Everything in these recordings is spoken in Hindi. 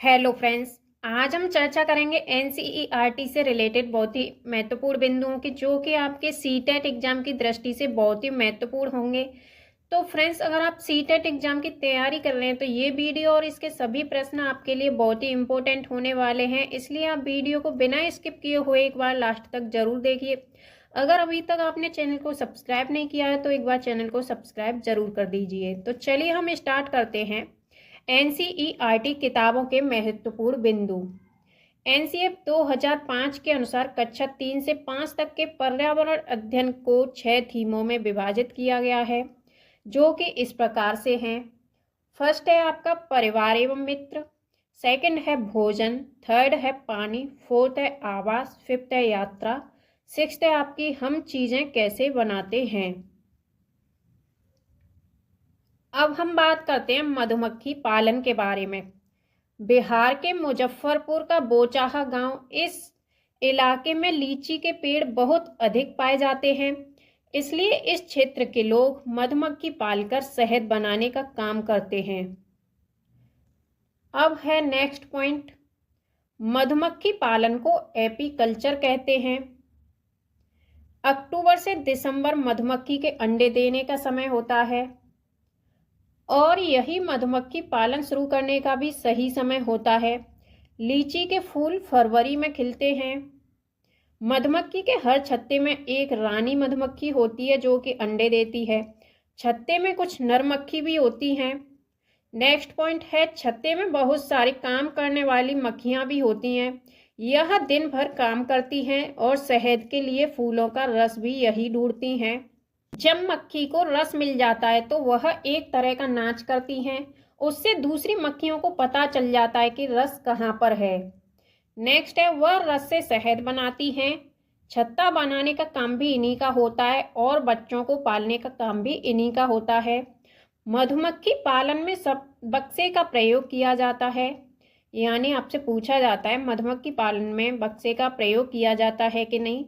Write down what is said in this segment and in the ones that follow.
Hello friends. आज हम चर्चा करेंगे एनसीईआरटी से रिलेटेड बहुत ही महत्वपूर्ण बिंदुओं की, जो कि आपके सीटेट एग्जाम की दृष्टि से बहुत ही महत्वपूर्ण होंगे। तो फ्रेंड्स, अगर आप सीटेट एग्जाम की तैयारी कर रहे हैं तो ये वीडियो और इसके सभी प्रश्न आपके लिए बहुत ही इंपॉर्टेंट होने वाले हैं, इसलिए आप वीडियो को बिना स्किप किए हुए एक बार लास्ट तक जरूर देखिए। अगर अभी तक आपने चैनल को सब्सक्राइब नहीं किया है तो एक बार चैनल को सब्सक्राइब जरूर कर दीजिए। तो चलिए हम स्टार्ट करते हैं। एनसीईआरटी किताबों के महत्वपूर्ण बिंदु। एनसीएफ 2005 के अनुसार कक्षा 3 से 5 तक के पर्यावरण अध्ययन को 6 थीमों में विभाजित किया गया है, जो कि इस प्रकार से हैं। फर्स्ट है आपका परिवार एवं मित्र, सेकंड है भोजन, थर्ड है पानी, फोर्थ है आवास, फिफ्थ है यात्रा, सिक्स्थ है आपकी हम चीजें कैसे बनाते हैं। अब हम बात करते हैं मधुमक्खी पालन के बारे में। बिहार के मुजफ्फरपुर का बोचाहा गांव, इस इलाके में लीची के पेड़ बहुत अधिक पाए जाते हैं, इसलिए इस क्षेत्र के लोग मधुमक्खी पालकर शहद बनाने का काम करते हैं। अब है नेक्स्ट पॉइंट, मधुमक्खी पालन को एपीकल्चर कहते हैं। अक्टूबर से दिसंबर मधुमक्खी के अंडे देने का समय होता है और यही मधुमक्खी पालन शुरू करने का भी सही समय होता है। लीची के फूल फरवरी में खिलते हैं। मधुमक्खी के हर छत्ते में एक रानी मधुमक्खी होती है जो कि अंडे देती है। छत्ते में कुछ नर मक्खी भी होती हैं। नेक्स्ट पॉइंट है, छत्ते में बहुत सारे काम करने वाली मक्खियां भी होती हैं। यह दिन भर काम करती हैं और शहद के लिए फूलों का रस भी यही ढूंढती हैं। जब मक्खी को रस मिल जाता है तो वह एक तरह का नाच करती हैं, उससे दूसरी मक्खियों को पता चल जाता है कि रस कहाँ पर है। नेक्स्ट है, वह रस से शहद बनाती हैं। छत्ता बनाने का काम भी इन्हीं का होता है और बच्चों को पालने का काम भी इन्हीं का होता है। मधुमक्खी पालन में सब बक्से का प्रयोग किया जाता है, यानी आपसे पूछा जाता है मधुमक्खी पालन में बक्से का प्रयोग किया जाता है कि नहीं,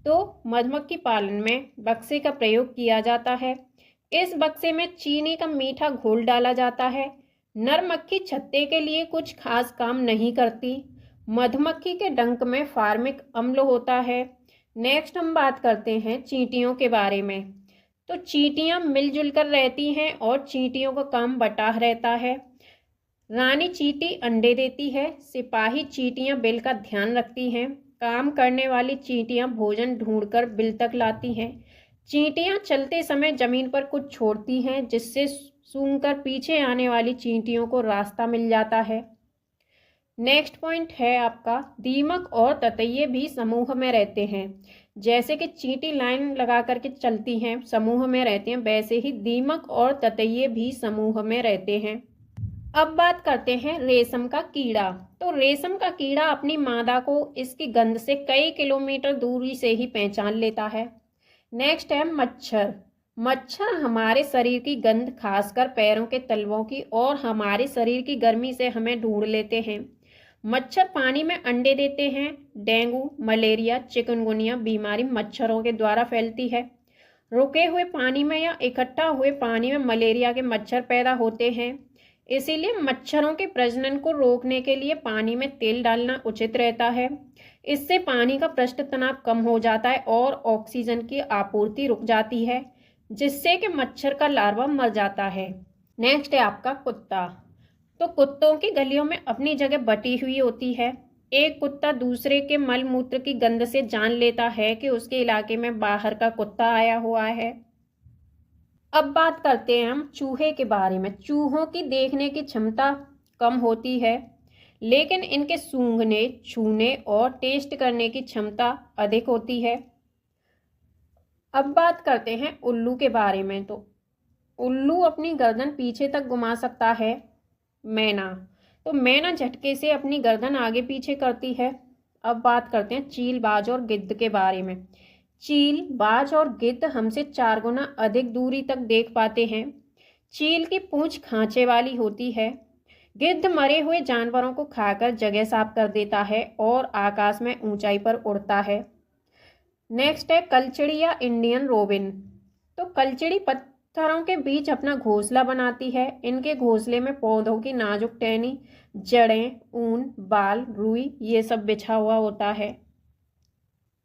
तो मधुमक्खी पालन में बक्से का प्रयोग किया जाता है। इस बक्से में चीनी का मीठा घोल डाला जाता है। नर मक्खी छत्ते के लिए कुछ खास काम नहीं करती। मधुमक्खी के डंक में फार्मिक अम्ल होता है। नेक्स्ट हम बात करते हैं चींटियों के बारे में। तो चींटियां मिलजुल कर रहती हैं और चींटियों का काम बटा रहता है। रानी चींटी अंडे देती है। सिपाही चींटियां बिल का ध्यान रखती हैं। काम करने वाली चींटियां भोजन ढूंढकर बिल तक लाती हैं। चींटियां चलते समय जमीन पर कुछ छोड़ती हैं, जिससे सूंघकर पीछे आने वाली चींटियों को रास्ता मिल जाता है। नेक्स्ट पॉइंट है आपका, दीमक और ततैये भी समूह में रहते हैं। जैसे कि चींटी लाइन लगा करके चलती हैं, समूह में रहते हैं, वैसे ही दीमक और ततैये भी समूह में रहते हैं। अब बात करते हैं रेशम का कीड़ा। तो रेशम का कीड़ा अपनी मादा को इसकी गंध से कई किलोमीटर दूरी से ही पहचान लेता है। नेक्स्ट है मच्छर। मच्छर हमारे शरीर की गंध, खासकर पैरों के तलवों की, और हमारे शरीर की गर्मी से हमें ढूंढ लेते हैं। मच्छर पानी में अंडे देते हैं। डेंगू, मलेरिया, चिकनगुनिया बीमारी मच्छरों के द्वारा फैलती है। रुके हुए पानी में या इकट्ठा हुए पानी में मलेरिया के मच्छर पैदा होते हैं, इसीलिए मच्छरों के प्रजनन को रोकने के लिए पानी में तेल डालना उचित रहता है। इससे पानी का पृष्ठ तनाव कम हो जाता है और ऑक्सीजन की आपूर्ति रुक जाती है, जिससे कि मच्छर का लार्वा मर जाता है। नेक्स्ट है आपका कुत्ता। तो कुत्तों की गलियों में अपनी जगह बटी हुई होती है। एक कुत्ता दूसरे के मल मूत्र की गंध से जान लेता है कि उसके इलाके में बाहर का कुत्ता आया हुआ है। अब बात करते हैं हम चूहे के बारे में। चूहों की देखने की क्षमता कम होती है, लेकिन इनके सूंघने, छूने और टेस्ट करने की क्षमता अधिक होती है। अब बात करते हैं उल्लू के बारे में। तो उल्लू अपनी गर्दन पीछे तक घुमा सकता है। मैना, तो मैना झटके से अपनी गर्दन आगे पीछे करती है। अब बात करते हैं चील, बाज और गिद्ध के बारे में। चील, बाज और गिद्ध हमसे 4 गुना अधिक दूरी तक देख पाते हैं। चील की पूंछ खांचे वाली होती है। गिद्ध मरे हुए जानवरों को खाकर जगह साफ कर देता है और आकाश में ऊंचाई पर उड़ता है। नेक्स्ट है कलचिड़ी या इंडियन रोबिन। तो कलचिड़ी घरों के बीच अपना घोंसला बनाती है। इनके घोंसले में पौधों की नाजुक टहनी, जड़ें, ऊन, बाल, रुई ये सब बिछा हुआ होता है।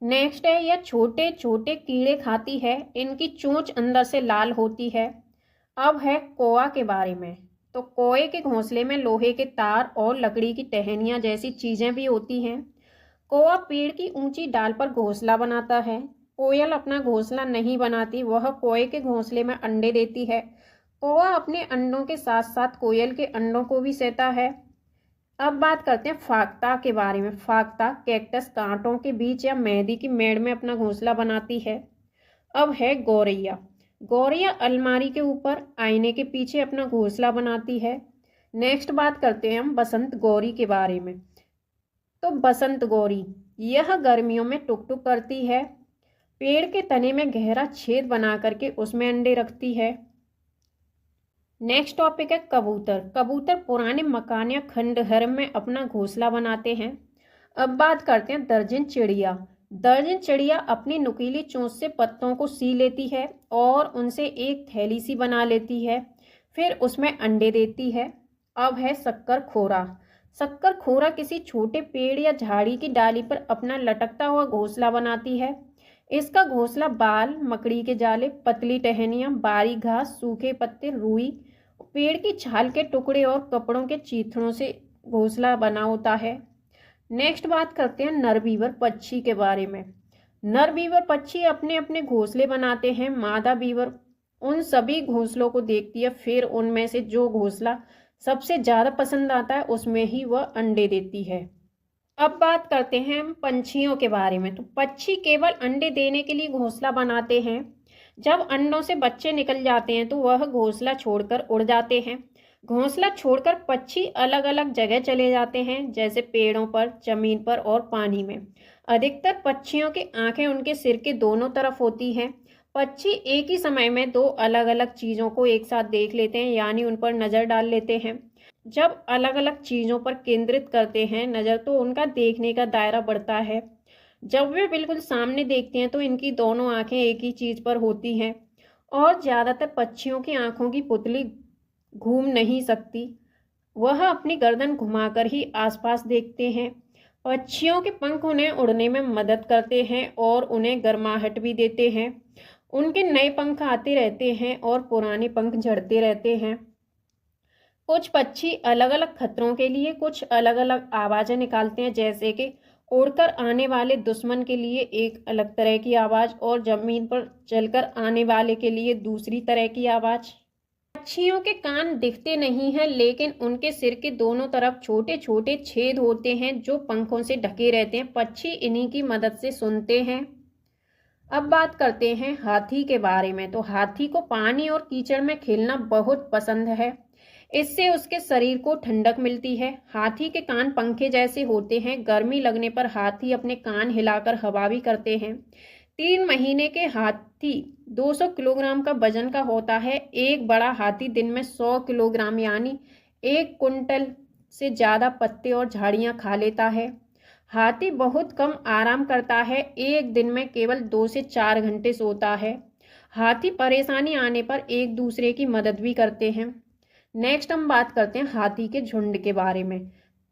नेक्स्ट है, यह छोटे छोटे कीड़े खाती है। इनकी चोंच अंदर से लाल होती है। अब है कौआ के बारे में। तो कौए के घोंसले में लोहे के तार और लकड़ी की टहनियाँ जैसी चीजें भी होती हैं। कौआ पेड़ की ऊंची डाल पर घोंसला बनाता है। कोयल अपना घोंसला नहीं बनाती, वह कौए के घोंसले में अंडे देती है। कौआ अपने अंडों के साथ साथ कोयल के अंडों को भी सहता है। अब बात करते हैं फाख्ता के बारे में। फाख्ता कैक्टस कांटों के बीच या मेहंदी की मेड़ में अपना घोंसला बनाती है। अब है गौरैया। गौरैया अलमारी के ऊपर, आईने के पीछे अपना घोंसला बनाती है। नेक्स्ट बात करते हैं हम बसंत गौरी के बारे में। तो बसंत गौरी यह गर्मियों में टुक टुक करती है। पेड़ के तने में गहरा छेद बना करके उसमें अंडे रखती है। नेक्स्ट टॉपिक है कबूतर। कबूतर पुराने मकान या खंडहर में अपना घोंसला बनाते हैं। अब बात करते हैं दर्जन चिड़िया। दर्जन चिड़िया अपनी नुकीली चोंच से पत्तों को सी लेती है और उनसे एक थैली सी बना लेती है, फिर उसमें अंडे देती है। अब है शक्कर खोरा। शक्कर खोरा किसी छोटे पेड़ या झाड़ी की डाली पर अपना लटकता हुआ घोंसला बनाती है। इसका घोंसला बाल, मकड़ी के जाले, पतली टहनियाँ, बारीक घास, सूखे पत्ते, रुई, पेड़ की छाल के टुकड़े और कपड़ों के चीथड़ों से घोंसला बना होता है। नेक्स्ट बात करते हैं नर बीवर पक्षी के बारे में। नर बीवर पक्षी अपने अपने घोंसले बनाते हैं। मादा बीवर उन सभी घोंसलों को देखती है, फिर उनमें से जो घोंसला सबसे ज़्यादा पसंद आता है उसमें ही वह अंडे देती है। अब बात करते हैं हम पंछियों के बारे में। तो पक्षी केवल अंडे देने के लिए घोंसला बनाते हैं। जब अंडों से बच्चे निकल जाते हैं तो वह घोंसला छोड़कर उड़ जाते हैं। घोंसला छोड़कर पक्षी अलग अलग जगह चले जाते हैं, जैसे पेड़ों पर, जमीन पर और पानी में। अधिकतर पक्षियों की आंखें उनके सिर के दोनों तरफ होती हैं। पक्षी एक ही समय में दो अलग अलग चीज़ों को एक साथ देख लेते हैं, यानी उन पर नज़र डाल लेते हैं। जब अलग अलग चीज़ों पर केंद्रित करते हैं नज़र, तो उनका देखने का दायरा बढ़ता है। जब वे बिल्कुल सामने देखते हैं तो इनकी दोनों आंखें एक ही चीज़ पर होती हैं और ज़्यादातर पक्षियों की आंखों की पुतली घूम नहीं सकती। वह अपनी गर्दन घुमाकर ही आसपास देखते हैं। पक्षियों के पंख उन्हें उड़ने में मदद करते हैं और उन्हें गर्माहट भी देते हैं। उनके नए पंख आते रहते हैं और पुराने पंख झड़ते रहते हैं। कुछ पक्षी अलग अलग खतरों के लिए कुछ अलग अलग आवाज़ें निकालते हैं, जैसे कि उड़कर आने वाले दुश्मन के लिए एक अलग तरह की आवाज़ और ज़मीन पर चलकर आने वाले के लिए दूसरी तरह की आवाज़। पक्षियों के कान दिखते नहीं हैं, लेकिन उनके सिर के दोनों तरफ छोटे छोटे छेद होते हैं जो पंखों से ढके रहते हैं। पक्षी इन्हीं की मदद से सुनते हैं। अब बात करते हैं हाथी के बारे में। तो हाथी को पानी और कीचड़ में खेलना बहुत पसंद है। इससे उसके शरीर को ठंडक मिलती है। हाथी के कान पंखे जैसे होते हैं। गर्मी लगने पर हाथी अपने कान हिलाकर हवा भी करते हैं। 3 महीने के हाथी 200 किलोग्राम का वजन का होता है। एक बड़ा हाथी दिन में 100 किलोग्राम यानी 1 कुंटल से ज़्यादा पत्ते और झाड़ियाँ खा लेता है। हाथी बहुत कम आराम करता है, एक दिन में केवल 2 से 4 घंटे सोता है। हाथी परेशानी आने पर एक दूसरे की मदद भी करते हैं। नेक्स्ट हम बात करते हैं हाथी के झुंड के बारे में।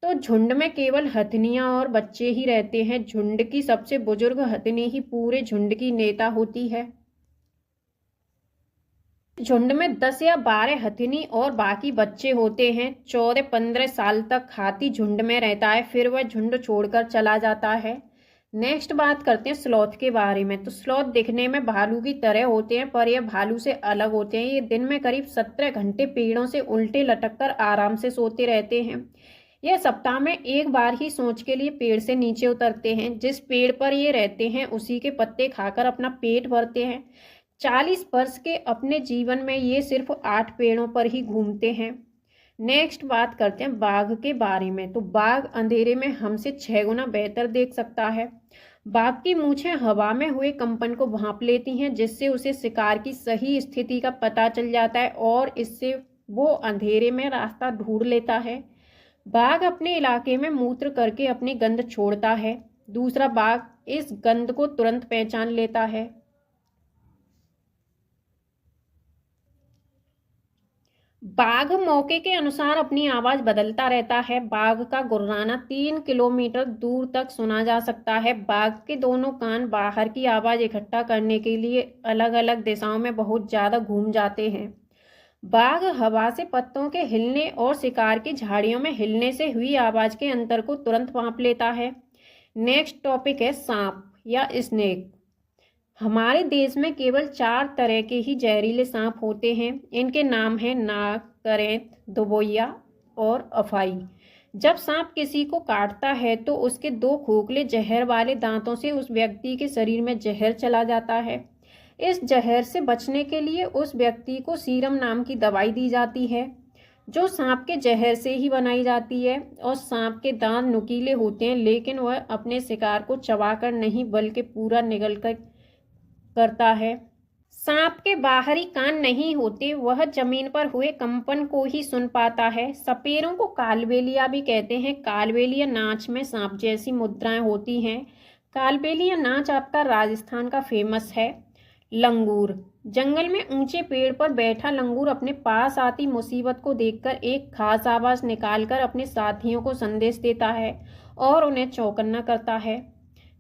तो झुंड में केवल हथनियां और बच्चे ही रहते हैं। झुंड की सबसे बुजुर्ग हथनी ही पूरे झुंड की नेता होती है। झुंड में 10 या 12 हथनी और बाकी बच्चे होते हैं। 14-15 साल तक हाथी झुंड में रहता है, फिर वह झुंड छोड़कर चला जाता है। नेक्स्ट बात करते हैं स्लॉथ के बारे में। तो स्लॉथ दिखने में भालू की तरह होते हैं, पर यह भालू से अलग होते हैं। ये दिन में करीब 17 घंटे पेड़ों से उल्टे लटककर आराम से सोते रहते हैं। यह सप्ताह में एक बार ही सोच के लिए पेड़ से नीचे उतरते हैं। जिस पेड़ पर ये रहते हैं उसी के पत्ते खाकर अपना पेट भरते हैं। 40 वर्ष के अपने जीवन में ये सिर्फ 8 पेड़ों पर ही घूमते हैं। नेक्स्ट बात करते हैं बाघ के बारे में। तो बाघ अंधेरे में हमसे 6 गुना बेहतर देख सकता है। बाघ की मूंछें हवा में हुए कंपन को भांप लेती हैं, जिससे उसे शिकार की सही स्थिति का पता चल जाता है और इससे वो अंधेरे में रास्ता ढूंढ लेता है। बाघ अपने इलाके में मूत्र करके अपनी गंध छोड़ता है। दूसरा बाघ इस गंध को तुरंत पहचान लेता है। बाघ मौके के अनुसार अपनी आवाज बदलता रहता है। बाघ का गुर्राना 3 किलोमीटर दूर तक सुना जा सकता है। बाघ के दोनों कान बाहर की आवाज इकट्ठा करने के लिए अलग अलग दिशाओं में बहुत ज्यादा घूम जाते हैं। बाघ हवा से पत्तों के हिलने और शिकार की झाड़ियों में हिलने से हुई आवाज के अंतर को तुरंत भांप लेता है। नेक्स्ट टॉपिक है सांप या स्नेक। हमारे देश में केवल 4 तरह के ही जहरीले सांप होते हैं। इनके नाम हैं नाग, करेंत, दुबोइया और अफाई। जब सांप किसी को काटता है तो उसके 2 खोखले जहर वाले दांतों से उस व्यक्ति के शरीर में जहर चला जाता है। इस जहर से बचने के लिए उस व्यक्ति को सीरम नाम की दवाई दी जाती है, जो सांप के जहर से ही बनाई जाती है। और सांप के दांत नुकीले होते हैं, लेकिन वह अपने शिकार को चबाकर नहीं बल्कि पूरा निगल कर करता है। सांप के बाहरी कान नहीं होते, वह जमीन पर हुए कंपन को ही सुन पाता है। सपेरों को कालबेलिया भी कहते हैं। कालबेलिया नाच में सांप जैसी मुद्राएं होती हैं। कालबेलिया नाच आपका राजस्थान का फेमस है। लंगूर। जंगल में ऊंचे पेड़ पर बैठा लंगूर अपने पास आती मुसीबत को देखकर एक खास आवाज निकालकर अपने साथियों को संदेश देता है और उन्हें चौकन्ना करता है।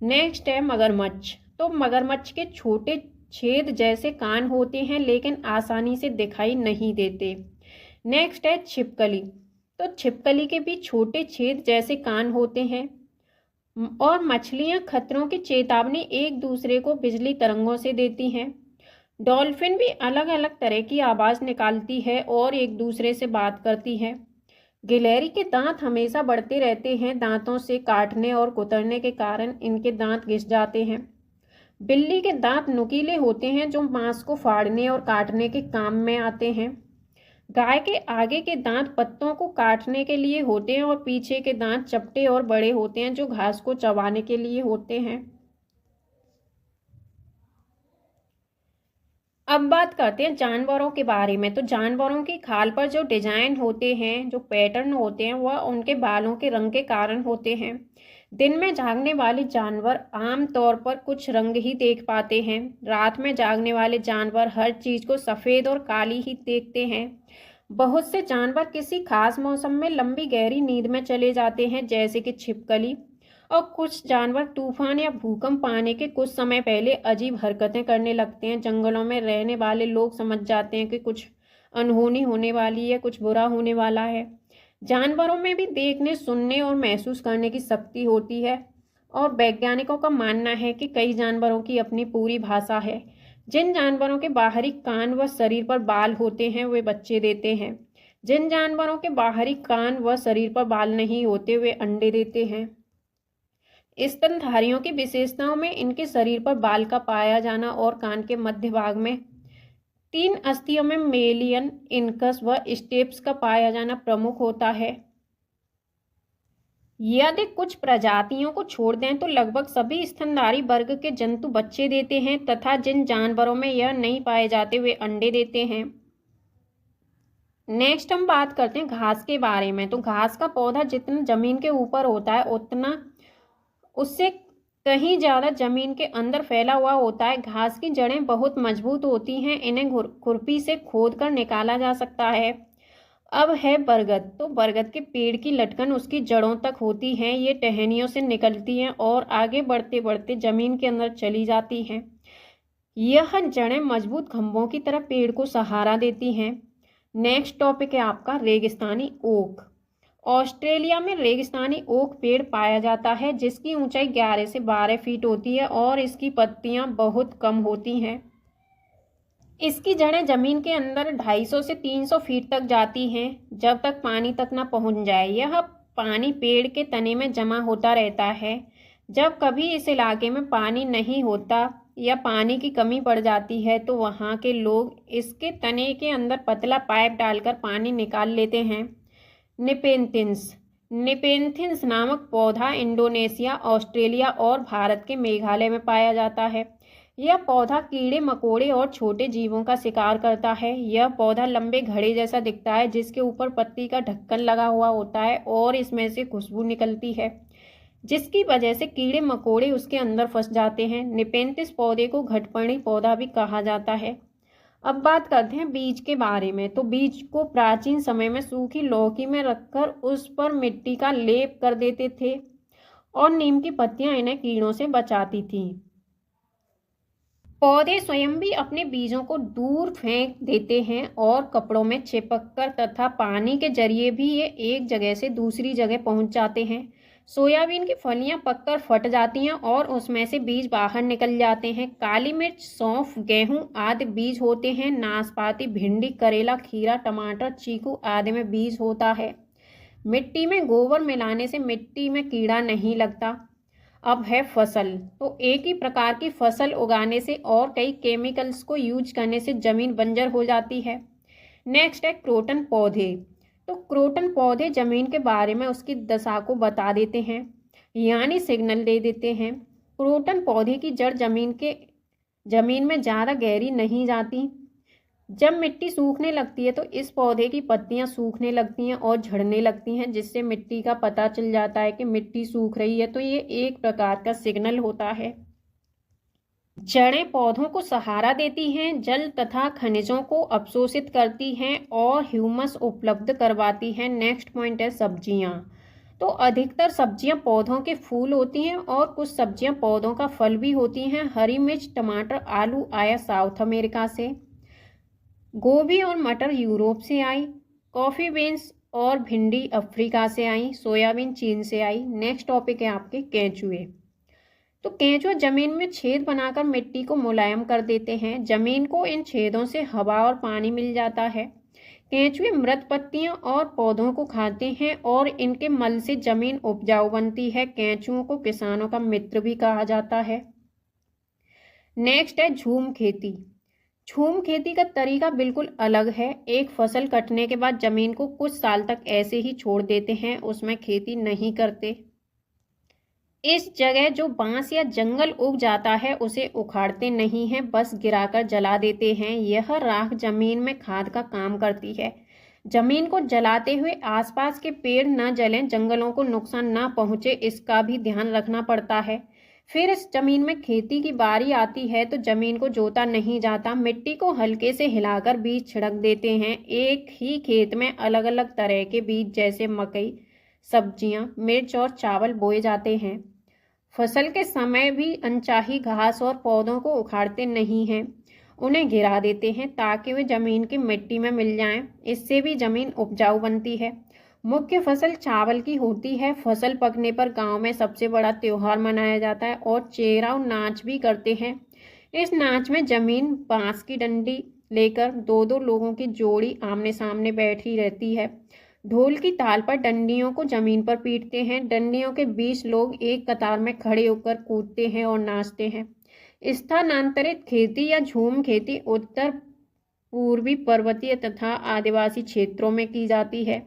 नेक्स्ट है मगरमच्छ। तो मगरमच्छ के छोटे छेद जैसे कान होते हैं, लेकिन आसानी से दिखाई नहीं देते। नेक्स्ट है छिपकली। तो छिपकली के भी छोटे छेद जैसे कान होते हैं। और मछलियां खतरों की चेतावनी एक दूसरे को बिजली तरंगों से देती हैं। डॉल्फिन भी अलग अलग तरह की आवाज निकालती है और एक दूसरे से बात करती है। गिलहरी के दांत हमेशा बढ़ते रहते हैं। दांतों से काटने और कुतरने के कारण इनके दांत घिस जाते हैं। बिल्ली के दांत नुकीले होते हैं, जो मांस को फाड़ने और काटने के काम में आते हैं। गाय के आगे के दांत पत्तों को काटने के लिए होते हैं और पीछे के दांत चपटे और बड़े होते हैं, जो घास को चबाने के लिए होते हैं। अब बात करते हैं जानवरों के बारे में। तो जानवरों की खाल पर जो डिजाइन होते हैं, जो पैटर्न होते हैं, वह उनके बालों के रंग के कारण होते हैं। दिन में जागने वाले जानवर आम तौर पर कुछ रंग ही देख पाते हैं। रात में जागने वाले जानवर हर चीज को सफेद और काली ही देखते हैं। बहुत से जानवर किसी खास मौसम में लंबी गहरी नींद में चले जाते हैं, जैसे कि छिपकली। और कुछ जानवर तूफान या भूकंप आने के कुछ समय पहले अजीब हरकतें करने लगते हैं। जंगलों में रहने वाले लोग समझ जाते हैं कि कुछ अनहोनी होने वाली है, कुछ बुरा होने वाला है। जानवरों में भी देखने, सुनने और महसूस करने की शक्ति होती है। और वैज्ञानिकों का मानना है कि कई जानवरों की अपनी पूरी भाषा है। जिन जानवरों के बाहरी कान व शरीर पर बाल होते हैं, वे बच्चे देते हैं। जिन जानवरों के बाहरी कान व शरीर पर बाल नहीं होते, वे अंडे देते हैं। स्तनधारियों की विशेषताओं में इनके शरीर पर बाल का पाया जाना और कान के मध्य भाग में 3 अस्थियों में मेलियन, इनकस व स्टेप्स का पाया जाना प्रमुख होता है। यदि कुछ प्रजातियों को छोड़ दें तो लगभग सभी स्तनधारी वर्ग के जंतु बच्चे देते हैं, तथा जिन जानवरों में यह नहीं पाए जाते वे अंडे देते हैं। नेक्स्ट हम बात करते हैं घास के बारे में। तो घास का पौधा जितना जमीन के ऊपर होता है, उतना उससे कहीं ज़्यादा जमीन के अंदर फैला हुआ होता है। घास की जड़ें बहुत मजबूत होती हैं, इन्हें खुरपी से खोद कर निकाला जा सकता है। अब है बरगद। तो बरगद के पेड़ की लटकन उसकी जड़ों तक होती हैं। ये टहनियों से निकलती हैं और आगे बढ़ते बढ़ते जमीन के अंदर चली जाती हैं। यह जड़ें मजबूत खंभों की तरह पेड़ को सहारा देती हैं। नेक्स्ट टॉपिक है आपका रेगिस्तानी ओक। ऑस्ट्रेलिया में रेगिस्तानी ओक पेड़ पाया जाता है, जिसकी ऊंचाई 11 से 12 फीट होती है और इसकी पत्तियां बहुत कम होती हैं। इसकी जड़ें जमीन के अंदर 250 से 300 फीट तक जाती हैं, जब तक पानी तक ना पहुंच जाए। यह पानी पेड़ के तने में जमा होता रहता है। जब कभी इस इलाके में पानी नहीं होता या पानी की कमी पड़ जाती है, तो वहाँ के लोग इसके तने के अंदर पतला पाइप डालकर पानी निकाल लेते हैं। निपेंथिस नामक पौधा इंडोनेशिया, ऑस्ट्रेलिया और भारत के मेघालय में पाया जाता है। यह पौधा कीड़े मकोड़े और छोटे जीवों का शिकार करता है। यह पौधा लंबे घड़े जैसा दिखता है, जिसके ऊपर पत्ती का ढक्कन लगा हुआ होता है और इसमें से खुशबू निकलती है, जिसकी वजह से कीड़े मकोड़े उसके अंदर फंस जाते हैं। निपेंथिस पौधे को घटपर्णी पौधा भी कहा जाता है। अब बात करते हैं बीज के बारे में। तो बीज को प्राचीन समय में सूखी लौकी में रखकर उस पर मिट्टी का लेप कर देते थे और नीम की पत्तियां इन्हें कीड़ों से बचाती थीं। पौधे स्वयं भी अपने बीजों को दूर फेंक देते हैं और कपड़ों में चिपककर तथा पानी के जरिए भी ये एक जगह से दूसरी जगह पहुंच जाते हैं। सोयाबीन की फलियां पककर फट जाती हैं और उसमें से बीज बाहर निकल जाते हैं। काली मिर्च, सौंफ, गेहूं आदि बीज होते हैं। नाशपाती, भिंडी, करेला, खीरा, टमाटर, चीकू आदि में बीज होता है। मिट्टी में गोबर मिलाने से मिट्टी में कीड़ा नहीं लगता। अब है फसल। तो एक ही प्रकार की फसल उगाने से और कई केमिकल्स को यूज करने से जमीन बंजर हो जाती है। नेक्स्ट है क्रोटन पौधे। तो क्रोटन पौधे जमीन के बारे में उसकी दशा को बता देते हैं, यानी सिग्नल दे देते हैं। क्रोटन पौधे की जड़ जमीन में ज़्यादा गहरी नहीं जाती। जब मिट्टी सूखने लगती है तो इस पौधे की पत्तियां सूखने लगती हैं और झड़ने लगती हैं, जिससे मिट्टी का पता चल जाता है कि मिट्टी सूख रही है। तो ये एक प्रकार का सिग्नल होता है। जड़ें पौधों को सहारा देती हैं, जल तथा खनिजों को अवशोषित करती हैं और ह्यूमस उपलब्ध करवाती हैं। नेक्स्ट पॉइंट है सब्जियां। तो अधिकतर सब्जियां पौधों के फूल होती हैं और कुछ सब्जियां पौधों का फल भी होती हैं। हरी मिर्च, टमाटर, आलू आया साउथ अमेरिका से। गोभी और मटर यूरोप से आई। कॉफ़ी बीन्स और भिंडी अफ्रीका से आई। सोयाबीन चीन से आई। नेक्स्ट टॉपिक है आपके केंचुए। तो केंचुए जमीन में छेद बनाकर मिट्टी को मुलायम कर देते हैं। जमीन को इन छेदों से हवा और पानी मिल जाता है। केंचुए मृत पत्तियां और पौधों को खाते हैं और इनके मल से जमीन उपजाऊ बनती है। केंचुओं को किसानों का मित्र भी कहा जाता है। नेक्स्ट है झूम खेती। झूम खेती का तरीका बिल्कुल अलग है। एक फसल कटने के बाद जमीन को कुछ साल तक ऐसे ही छोड़ देते हैं, उसमें खेती नहीं करते। इस जगह जो बांस या जंगल उग जाता है उसे उखाड़ते नहीं हैं, बस गिराकर जला देते हैं। यह राख जमीन में खाद का काम करती है। जमीन को जलाते हुए आसपास के पेड़ न जलें, जंगलों को नुकसान न पहुंचे, इसका भी ध्यान रखना पड़ता है। फिर इस जमीन में खेती की बारी आती है तो जमीन को जोता नहीं जाता, मिट्टी को हल्के से हिलाकर बीज छिड़क देते हैं। एक ही खेत में अलग अलग तरह के बीज जैसे मकई, सब्जियां, मिर्च और चावल बोए जाते हैं। फसल के समय भी अनचाही घास और पौधों को उखाड़ते नहीं हैं, उन्हें गिरा देते हैं ताकि वे जमीन की मिट्टी में मिल जाएं। इससे भी जमीन उपजाऊ बनती है। मुख्य फसल चावल की होती है। फसल पकने पर गांव में सबसे बड़ा त्योहार मनाया जाता है और चेराव नाच भी करते हैं। इस नाच में जमीन बांस की डंडी लेकर दो दो लोगों की जोड़ी आमने सामने बैठी रहती है। ढोल की ताल पर डंडियों को जमीन पर पीटते हैं। डंडियों के 20 लोग एक कतार में खड़े होकर कूदते हैं और नाचते हैं। स्थानांतरित खेती या झूम खेती उत्तर पूर्वी पर्वतीय तथा आदिवासी क्षेत्रों में की जाती है।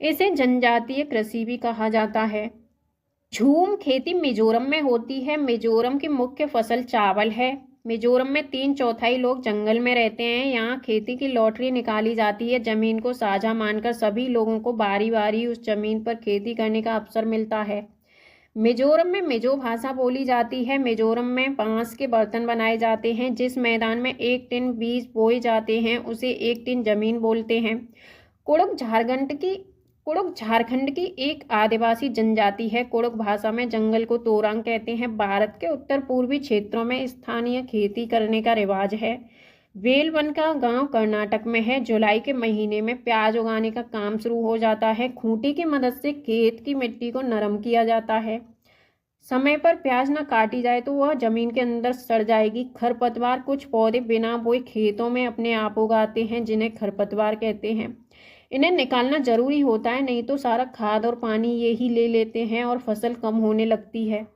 इसे जनजातीय कृषि भी कहा जाता है। झूम खेती मिजोरम में होती है। मिजोरम की मुख्य फसल चावल है। मिजोरम में 3/4 लोग जंगल में रहते हैं। यहाँ खेती की लॉटरी निकाली जाती है। जमीन को साझा मानकर सभी लोगों को बारी बारी उस जमीन पर खेती करने का अवसर मिलता है। मिजोरम में मिजो भाषा बोली जाती है। मिजोरम में बांस के बर्तन बनाए जाते हैं। जिस मैदान में 1 टिन बीज बोए जाते हैं उसे 1 टिन जमीन बोलते हैं। कुड़ुक झारखंड की एक आदिवासी जनजाति है। कुड़ुक भाषा में जंगल को तोरांग कहते हैं। भारत के उत्तर पूर्वी क्षेत्रों में स्थानीय खेती करने का रिवाज है। वेलवन का गांव कर्नाटक में है। जुलाई के महीने में प्याज उगाने का काम शुरू हो जाता है। खूंटी की मदद से खेत की मिट्टी को नरम किया जाता है। समय पर प्याज न काटी जाए तो वह जमीन के अंदर सड़ जाएगी। खरपतवार कुछ पौधे बिना बोए खेतों में अपने आप उगाते हैं, जिन्हें खरपतवार कहते हैं। इन्हें निकालना जरूरी होता है, नहीं तो सारा खाद और पानी ये ही ले लेते हैं और फसल कम होने लगती है।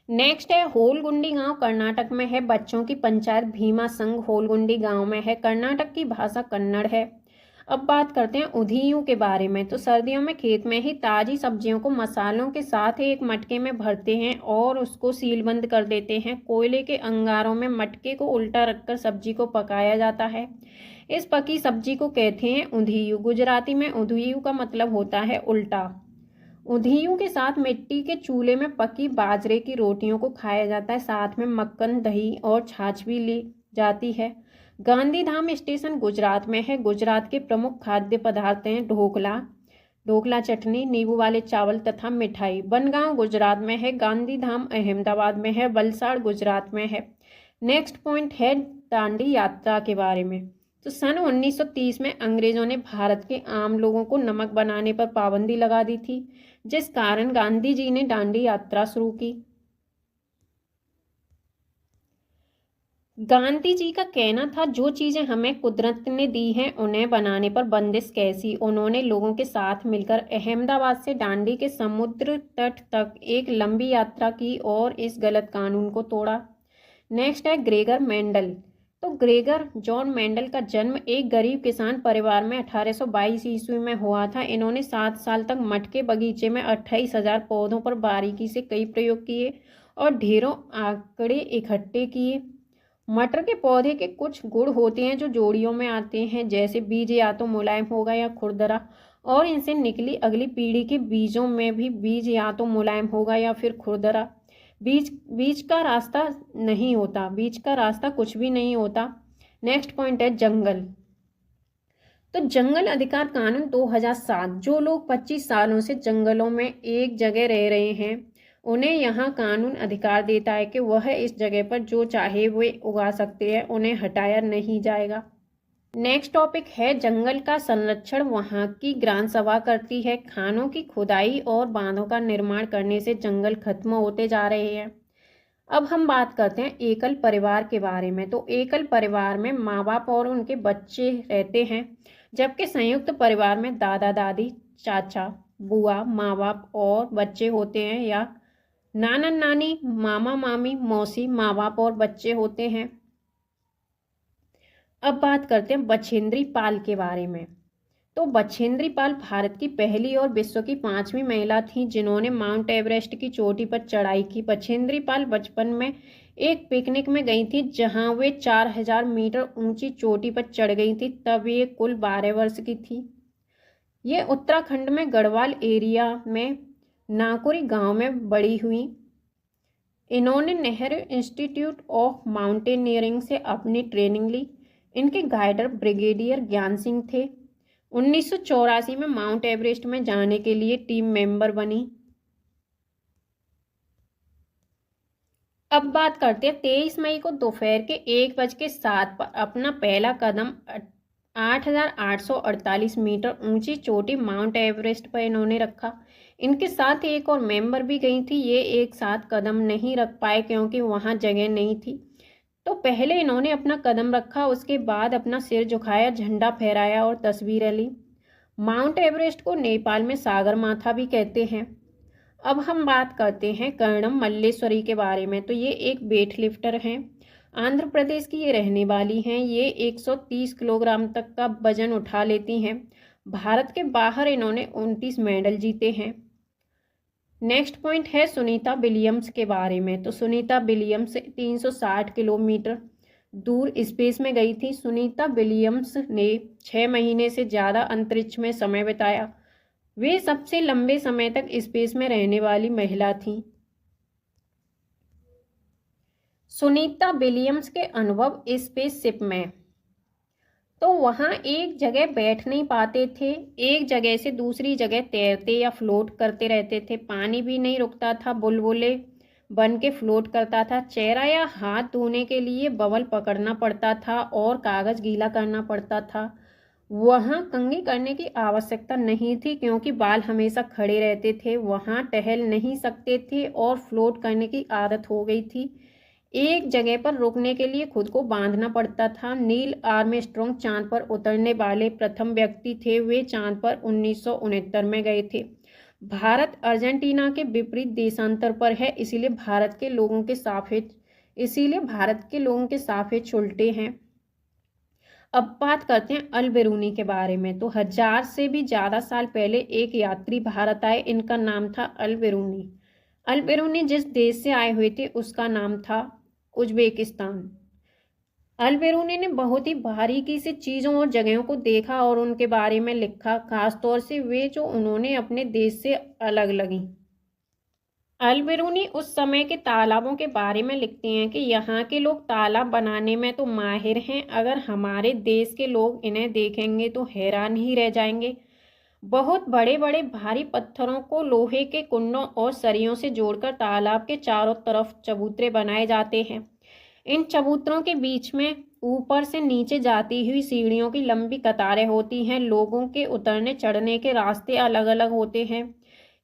नेक्स्ट है होलगुंडी गांव कर्नाटक में है। बच्चों की पंचायत भीमा संघ होलगुंडी गांव में है। कर्नाटक की भाषा कन्नड़ है। अब बात करते हैं उधियूं के बारे में। तो सर्दियों में खेत में ही ताजी सब्जियों को मसालों के साथ एक मटके में भरते हैं और उसको सीलबंद कर देते हैं। कोयले के अंगारों में मटके को उल्टा रखकर सब्जी को पकाया जाता है। इस पकी सब्जी को कहते हैं उधियूं। गुजराती में उधियूं का मतलब होता है उल्टा। उधियूं के साथ मिट्टी के चूल्हे में पकी बाजरे की रोटियों को खाया जाता है। साथ में मक्खन, दही और छाछ भी ली जाती है। गांधीधाम स्टेशन गुजरात में है। गुजरात के प्रमुख खाद्य पदार्थ हैं ढोकला चटनी, नींबू वाले चावल तथा मिठाई। बनगांव गुजरात में है। गांधीधाम अहमदाबाद में है। वलसाड़ गुजरात में है। नेक्स्ट पॉइंट है दांडी यात्रा के बारे में। तो सन 1930 में अंग्रेजों ने भारत के आम लोगों को नमक बनाने पर पाबंदी लगा दी थी, जिस कारण गांधी जी ने दांडी यात्रा शुरू की। गांधी जी का कहना था, जो चीजें हमें कुदरत ने दी हैं उन्हें बनाने पर बंदिश कैसी। उन्होंने लोगों के साथ मिलकर अहमदाबाद से दांडी के समुद्र तट तक एक लंबी यात्रा की और इस गलत कानून को तोड़ा। नेक्स्ट है ग्रेगर मेंडल। तो ग्रेगर जॉन मेंडल का जन्म एक गरीब किसान परिवार में 1822 ईस्वी में हुआ था। इन्होंने 7 साल तक मटके बगीचे में 28,000 पौधों पर बारीकी से कई प्रयोग किए और ढेरों आंकड़े इकट्ठे किए। मटर के पौधे के कुछ गुण होते हैं जो जोड़ियों में आते हैं, जैसे बीज या तो मुलायम होगा या खुरदरा, और इनसे निकली अगली पीढ़ी के बीजों में भी बीज या तो मुलायम होगा या फिर खुरदरा। बीज का रास्ता कुछ भी नहीं होता। नेक्स्ट पॉइंट है जंगल। तो जंगल अधिकार कानून 2007, जो लोग 25 सालों से जंगलों में एक जगह रह रहे हैं उन्हें यहाँ कानून अधिकार देता है कि वह इस जगह पर जो चाहे वे उगा सकते हैं, उन्हें हटाया नहीं जाएगा। नेक्स्ट टॉपिक है जंगल का संरक्षण। वहाँ की ग्राम सभा करती है। खानों की खुदाई और बांधों का निर्माण करने से जंगल खत्म होते जा रहे हैं। अब हम बात करते हैं एकल परिवार के बारे में। तो एकल परिवार में माँ बाप और उनके बच्चे रहते हैं, जबकि संयुक्त परिवार में दादा दादी, चाचा, बुआ, माँ बाप और बच्चे होते हैं, या नाना नानी, मामा मामी, मौसी, माँ बाप और बच्चे होते हैं। अब बात करते हैं बछेंद्री पाल के बारे में। तो बछेंद्री पाल भारत की पहली और विश्व की 5वीं महिला थी जिन्होंने माउंट एवरेस्ट की चोटी पर चढ़ाई की। बछेंद्री पाल बचपन में एक पिकनिक में गई थी जहां वे 4000 मीटर ऊंची चोटी पर चढ़ गई थी। तब ये कुल 12 वर्ष की थी। ये उत्तराखंड में गढ़वाल एरिया में नाकुरी गांव में बड़ी हुई। इन्होंने नेहरू इंस्टीट्यूट ऑफ माउंटेनियरिंग से अपनी ट्रेनिंग ली। इनके गाइडर ब्रिगेडियर ज्ञान सिंह थे। 1984 में माउंट एवरेस्ट में जाने के लिए टीम मेंबर बनी। अब बात करते हैं 23 मई को दोपहर के 1:07 पर अपना पहला कदम 8,848 मीटर ऊंची चोटी माउंट एवरेस्ट पर इन्होंने रखा। इनके साथ एक और मेंबर भी गई थी। ये एक साथ कदम नहीं रख पाए क्योंकि वहां जगह नहीं थी। तो पहले इन्होंने अपना कदम रखा, उसके बाद अपना सिर झुकाया, झंडा फहराया और तस्वीरें ली। माउंट एवरेस्ट को नेपाल में सागर माथा भी कहते हैं। अब हम बात करते हैं कर्णम मल्लेश्वरी के बारे में। तो ये एक वेट लिफ्टर हैं। आंध्र प्रदेश की ये रहने वाली हैं। ये 130 किलोग्राम तक का वजन उठा लेती हैं। भारत के बाहर इन्होंने 29 मेडल जीते हैं। नेक्स्ट पॉइंट है सुनीता विलियम्स के बारे में। तो सुनीता विलियम्स 360 किलोमीटर दूर स्पेस में गई थी। सुनीता विलियम्स ने 6 महीने से ज़्यादा अंतरिक्ष में समय बिताया। वे सबसे लंबे समय तक स्पेस में रहने वाली महिला थीं। सुनीता विलियम्स के अनुभव स्पेसशिप में। तो वहाँ एक जगह बैठ नहीं पाते थे, एक जगह से दूसरी जगह तैरते या फ्लोट करते रहते थे। पानी भी नहीं रुकता था, बुलबुले बन के फ्लोट करता था। चेहरा या हाथ धोने के लिए बवल पकड़ना पड़ता था और कागज गीला करना पड़ता था। वहाँ कंघी करने की आवश्यकता नहीं थी क्योंकि बाल हमेशा खड़े रहते थे। वहाँ टहल नहीं सकते थे और फ्लोट करने की आदत हो गई थी। एक जगह पर रुकने के लिए खुद को बांधना पड़ता था। नील आर्मस्ट्रॉन्ग चांद पर उतरने वाले प्रथम व्यक्ति थे। वे चांद पर 1969 में गए थे। भारत अर्जेंटीना के विपरीत देशांतर पर है, इसीलिए भारत के लोगों के सापेक्ष उल्टे हैं। अब बात करते हैं अल-बेरूनी के बारे में। तो 1000 से भी ज़्यादा साल पहले एक यात्री भारत आए। इनका नाम था अल-बेरूनी। अल-बेरूनी जिस देश से आए हुए थे उसका नाम था उज्बेकिस्तान। अल-बेरूनी ने बहुत ही बारीकी से चीज़ों और जगहों को देखा और उनके बारे में लिखा, खासतौर से वे जो उन्होंने अपने देश से अलग लगी। अल-बिरूनी उस समय के तालाबों के बारे में लिखते हैं कि यहाँ के लोग तालाब बनाने में तो माहिर हैं, अगर हमारे देश के लोग इन्हें देखेंगे तो हैरान ही रह जाएंगे। बहुत बड़े बड़े भारी पत्थरों को लोहे के कुंडों और सरियों से जोड़कर तालाब के चारों तरफ चबूतरे बनाए जाते हैं। इन चबूतरों के बीच में ऊपर से नीचे जाती हुई सीढ़ियों की लंबी कतारें होती हैं। लोगों के उतरने चढ़ने के रास्ते अलग अलग होते हैं।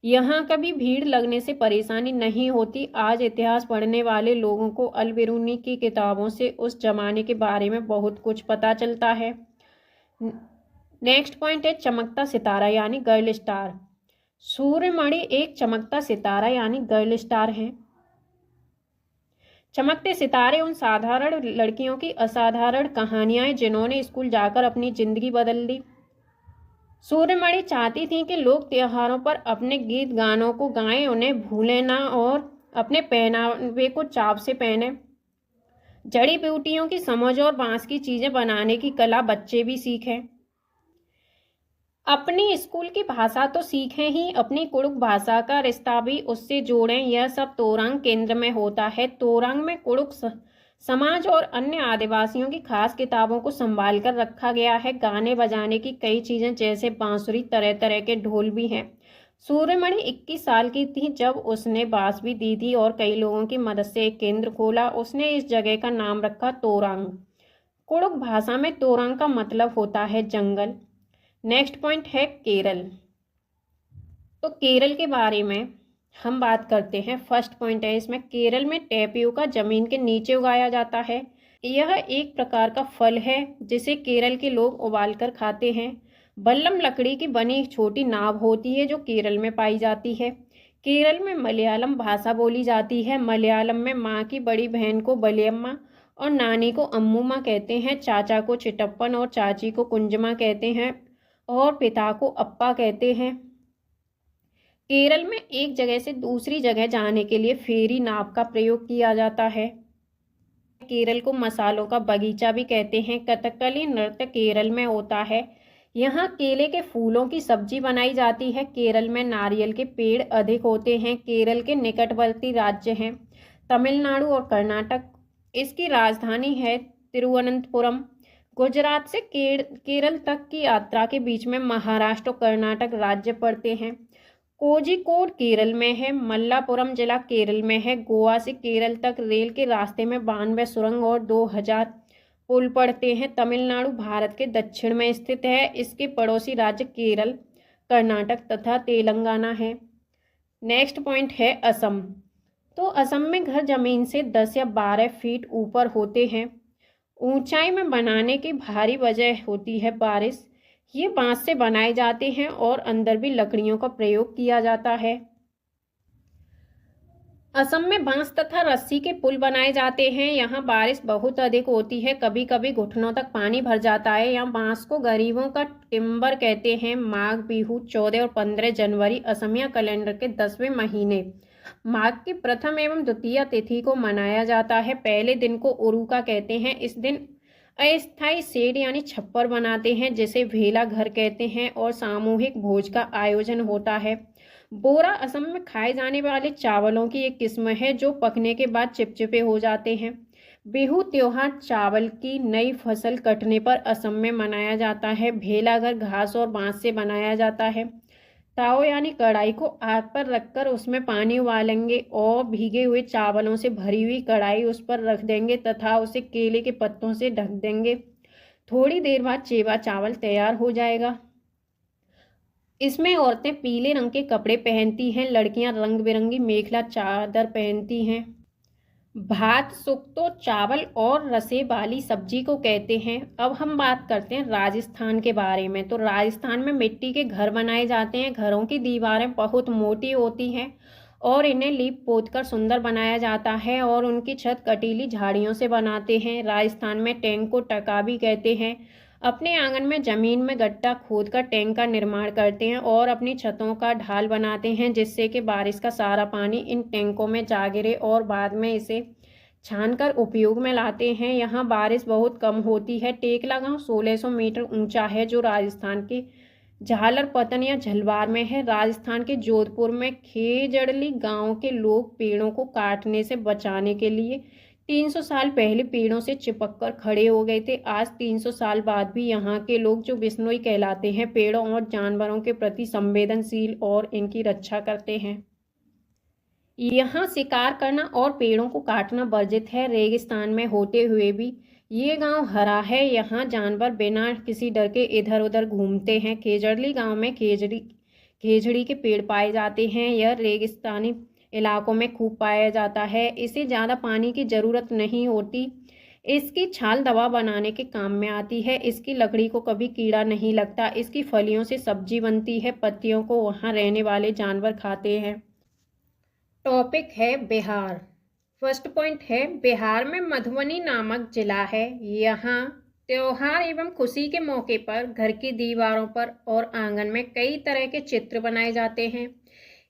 यहाँ कभी भीड़ लगने से परेशानी नहीं होती। आज इतिहास पढ़ने वाले लोगों को अल-बिरूनी की किताबों से उस जमाने के बारे में बहुत कुछ पता चलता है। नेक्स्ट पॉइंट है चमकता सितारा यानी गर्ल स्टार। सूर्यमणि एक चमकता सितारा यानी गर्ल स्टार है। चमकते सितारे उन साधारण लड़कियों की असाधारण कहानियां जिन्होंने स्कूल जाकर अपनी जिंदगी बदल दी। सूर्यमणि चाहती थी कि लोग त्योहारों पर अपने गीत गानों को गाएं, उन्हें भूलें ना और अपने पहनावे को चाव से पहने। जड़ी बूटियों की समझ और बांस की चीजें बनाने की कला बच्चे भी सीखें। अपनी स्कूल की भाषा तो सीखें ही, अपनी कुड़ुक भाषा का रिश्ता भी उससे जोड़ें। यह सब तोरंग केंद्र में होता है। तोरंग में कुड़ुक समाज और अन्य आदिवासियों की खास किताबों को संभाल कर रखा गया है। गाने बजाने की कई चीजें जैसे बांसुरी, तरह तरह के ढोल भी हैं। सूर्यमणि 21 साल की थी जब उसने बांस भी दी थी और कई लोगों की मदद से एक केंद्र खोला। उसने इस जगह का नाम रखा तोरंग। कुड़ुक भाषा में तोरंग का मतलब होता है जंगल। नेक्स्ट पॉइंट है केरल। तो केरल के बारे में हम बात करते हैं। फर्स्ट पॉइंट है इसमें, केरल में टेपियोका जमीन के नीचे उगाया जाता है। यह एक प्रकार का फल है जिसे केरल के लोग उबाल कर खाते हैं। बल्लम लकड़ी की बनी एक छोटी नाव होती है जो केरल में पाई जाती है। केरल में मलयालम भाषा बोली जाती है। मलयालम में माँ की बड़ी बहन को बलियम्मा और नानी को अम्मूमा कहते हैं। चाचा को चिटप्पन और चाची को कुंजमा कहते हैं और पिता को अप्पा कहते हैं। केरल में एक जगह से दूसरी जगह जाने के लिए फेरी नाव का प्रयोग किया जाता है। केरल को मसालों का बगीचा भी कहते हैं। कथकली नृत्य केरल में होता है। यहाँ केले के फूलों की सब्जी बनाई जाती है। केरल में नारियल के पेड़ अधिक होते हैं। केरल के निकटवर्ती राज्य हैं तमिलनाडु और कर्नाटक। इसकी राजधानी है तिरुवनंतपुरम। गुजरात से केरल तक की यात्रा के बीच में महाराष्ट्र और कर्नाटक राज्य पड़ते हैं। कोझिकोड केरल में है। मल्लापुरम जिला केरल में है। गोवा से केरल तक रेल के रास्ते में 92 सुरंग और 2000 पुल पड़ते हैं। तमिलनाडु भारत के दक्षिण में स्थित है। इसके पड़ोसी राज्य केरल, कर्नाटक तथा तेलंगाना है। नेक्स्ट पॉइंट है असम। तो असम में घर जमीन से 10 या 12 फीट ऊपर होते हैं। ऊंचाई में बनाने की भारी वजह होती है बारिश। ये बांस से बनाए जाते हैं और अंदर भी लकड़ियों का प्रयोग किया जाता है। असम में बांस तथा रस्सी के पुल बनाए जाते हैं। यहाँ बारिश बहुत अधिक होती है, कभी कभी घुटनों तक पानी भर जाता है। यहाँ बांस को गरीबों का टिम्बर कहते हैं। माघ बिहू 14 और 15 जनवरी असमिया कैलेंडर के 10वें महीने माघ की प्रथम एवं द्वितीय तिथि को मनाया जाता है। पहले दिन को उरुका कहते हैं। इस दिन अस्थायी शेड यानी छप्पर बनाते हैं जिसे भेला घर कहते हैं और सामूहिक भोज का आयोजन होता है। बोरा असम में खाए जाने वाले चावलों की एक किस्म है जो पकने के बाद चिपचिपे हो जाते हैं। बिहू त्योहार चावल की नई फसल कटने पर असम में मनाया जाता है। भेला घर घास और बांस से बनाया जाता है। ताव यानी कढ़ाई को आग पर रखकर उसमें पानी उबालेंगे और भीगे हुए चावलों से भरी हुई कढ़ाई उस पर रख देंगे तथा उसे केले के पत्तों से ढक देंगे। थोड़ी देर बाद चेवा चावल तैयार हो जाएगा। इसमें औरतें पीले रंग के कपड़े पहनती हैं। लड़कियां रंग बिरंगी मेखला चादर पहनती हैं। भात सुक्तो चावल और रसे वाली सब्जी को कहते हैं। अब हम बात करते हैं राजस्थान के बारे में। तो राजस्थान में मिट्टी के घर बनाए जाते हैं। घरों की दीवारें बहुत मोटी होती हैं और इन्हें लीप पोत कर सुंदर बनाया जाता है और उनकी छत कटीली झाड़ियों से बनाते हैं। राजस्थान में टैंक को टका भी कहते हैं। अपने आंगन में जमीन में गड्ढा खोदकर टैंक का निर्माण करते हैं और अपनी छतों का ढाल बनाते हैं जिससे कि बारिश का सारा पानी इन टैंकों में जा गिरे और बाद में इसे छानकर उपयोग में लाते हैं। यहाँ बारिश बहुत कम होती है। टेकला गांव 1600 मीटर ऊंचा है जो राजस्थान के झालर पतन या झलवार में है। राजस्थान के जोधपुर में खेजड़ली गांव के लोग पेड़ों को काटने से बचाने के लिए 300 साल पहले पेड़ों से चिपक कर खड़े हो गए थे। आज 300 साल बाद भी यहाँ के लोग, जो बिश्नोई कहलाते हैं, पेड़ों और जानवरों के प्रति संवेदनशील और इनकी रक्षा करते हैं। यहाँ शिकार करना और पेड़ों को काटना वर्जित है। रेगिस्तान में होते हुए भी ये गांव हरा है। यहाँ जानवर बिना किसी डर के इधर उधर घूमते हैं। खेजड़ली गांव में खेजड़ी के पेड़ पाए जाते हैं। यह रेगिस्तानी इलाकों में खूब पाया जाता है। इसे ज़्यादा पानी की ज़रूरत नहीं होती। इसकी छाल दवा बनाने के काम में आती है। इसकी लकड़ी को कभी कीड़ा नहीं लगता। इसकी फलियों से सब्जी बनती है। पत्तियों को वहाँ रहने वाले जानवर खाते हैं। टॉपिक है बिहार। फर्स्ट पॉइंट है, बिहार में मधुबनी नामक जिला है। यहाँ त्योहार एवं खुशी के मौके पर घर की दीवारों पर और आंगन में कई तरह के चित्र बनाए जाते हैं।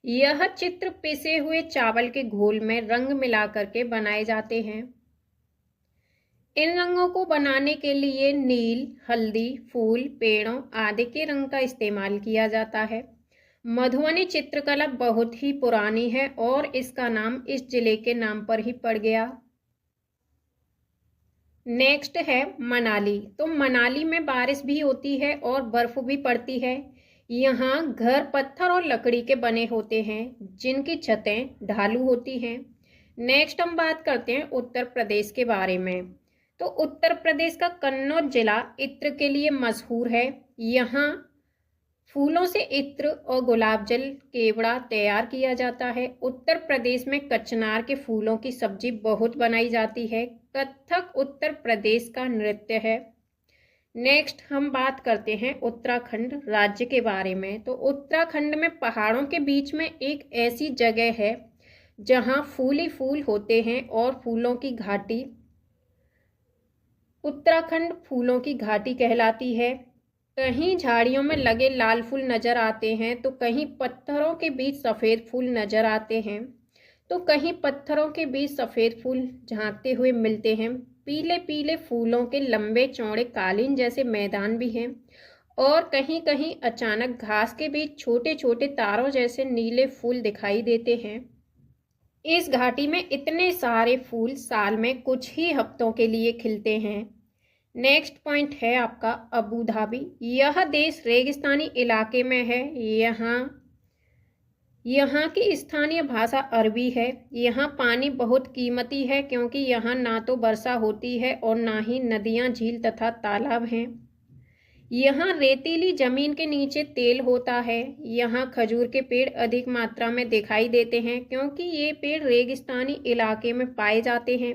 यह चित्र पिसे हुए चावल के घोल में रंग मिला करके बनाए जाते हैं। इन रंगों को बनाने के लिए नील, हल्दी, फूल, पेड़ों आदि के रंग का इस्तेमाल किया जाता है। मधुबनी चित्रकला बहुत ही पुरानी है और इसका नाम इस जिले के नाम पर ही पड़ गया। नेक्स्ट है मनाली। तो मनाली में बारिश भी होती है और बर्फ भी पड़ती है। यहाँ घर पत्थर और लकड़ी के बने होते हैं, जिनकी छतें ढालू होती हैं। नेक्स्ट हम बात करते हैं उत्तर प्रदेश के बारे में। तो उत्तर प्रदेश का कन्नौज जिला इत्र के लिए मशहूर है। यहाँ फूलों से इत्र और गुलाब जल केवड़ा तैयार किया जाता है। उत्तर प्रदेश में कचनार के फूलों की सब्जी बहुत बनाई जाती है। कथक उत्तर प्रदेश का नृत्य है। नेक्स्ट हम बात करते हैं उत्तराखंड राज्य के बारे में। तो उत्तराखंड में पहाड़ों के बीच में एक ऐसी जगह है जहां फूल ही फूल होते हैं और फूलों की घाटी उत्तराखंड फूलों की घाटी कहलाती है। कहीं झाड़ियों में लगे लाल फूल नजर आते हैं तो कहीं पत्थरों के बीच सफ़ेद फूल नजर आते हैं, तो कहीं पत्थरों के बीच सफ़ेद फूल झांकते हुए मिलते हैं। पीले पीले फूलों के लंबे चौड़े कालीन जैसे मैदान भी हैं और कहीं कहीं अचानक घास के बीच छोटे छोटे तारों जैसे नीले फूल दिखाई देते हैं। इस घाटी में इतने सारे फूल साल में कुछ ही हफ्तों के लिए खिलते हैं। नेक्स्ट पॉइंट है आपका अबू धाबी। यह देश रेगिस्तानी इलाके में है। यहाँ की स्थानीय भाषा अरबी है। यहाँ पानी बहुत कीमती है क्योंकि यहाँ ना तो वर्षा होती है और ना ही नदियाँ, झील तथा तालाब हैं। यहाँ रेतीली जमीन के नीचे तेल होता है। यहाँ खजूर के पेड़ अधिक मात्रा में दिखाई देते हैं क्योंकि ये पेड़ रेगिस्तानी इलाके में पाए जाते हैं।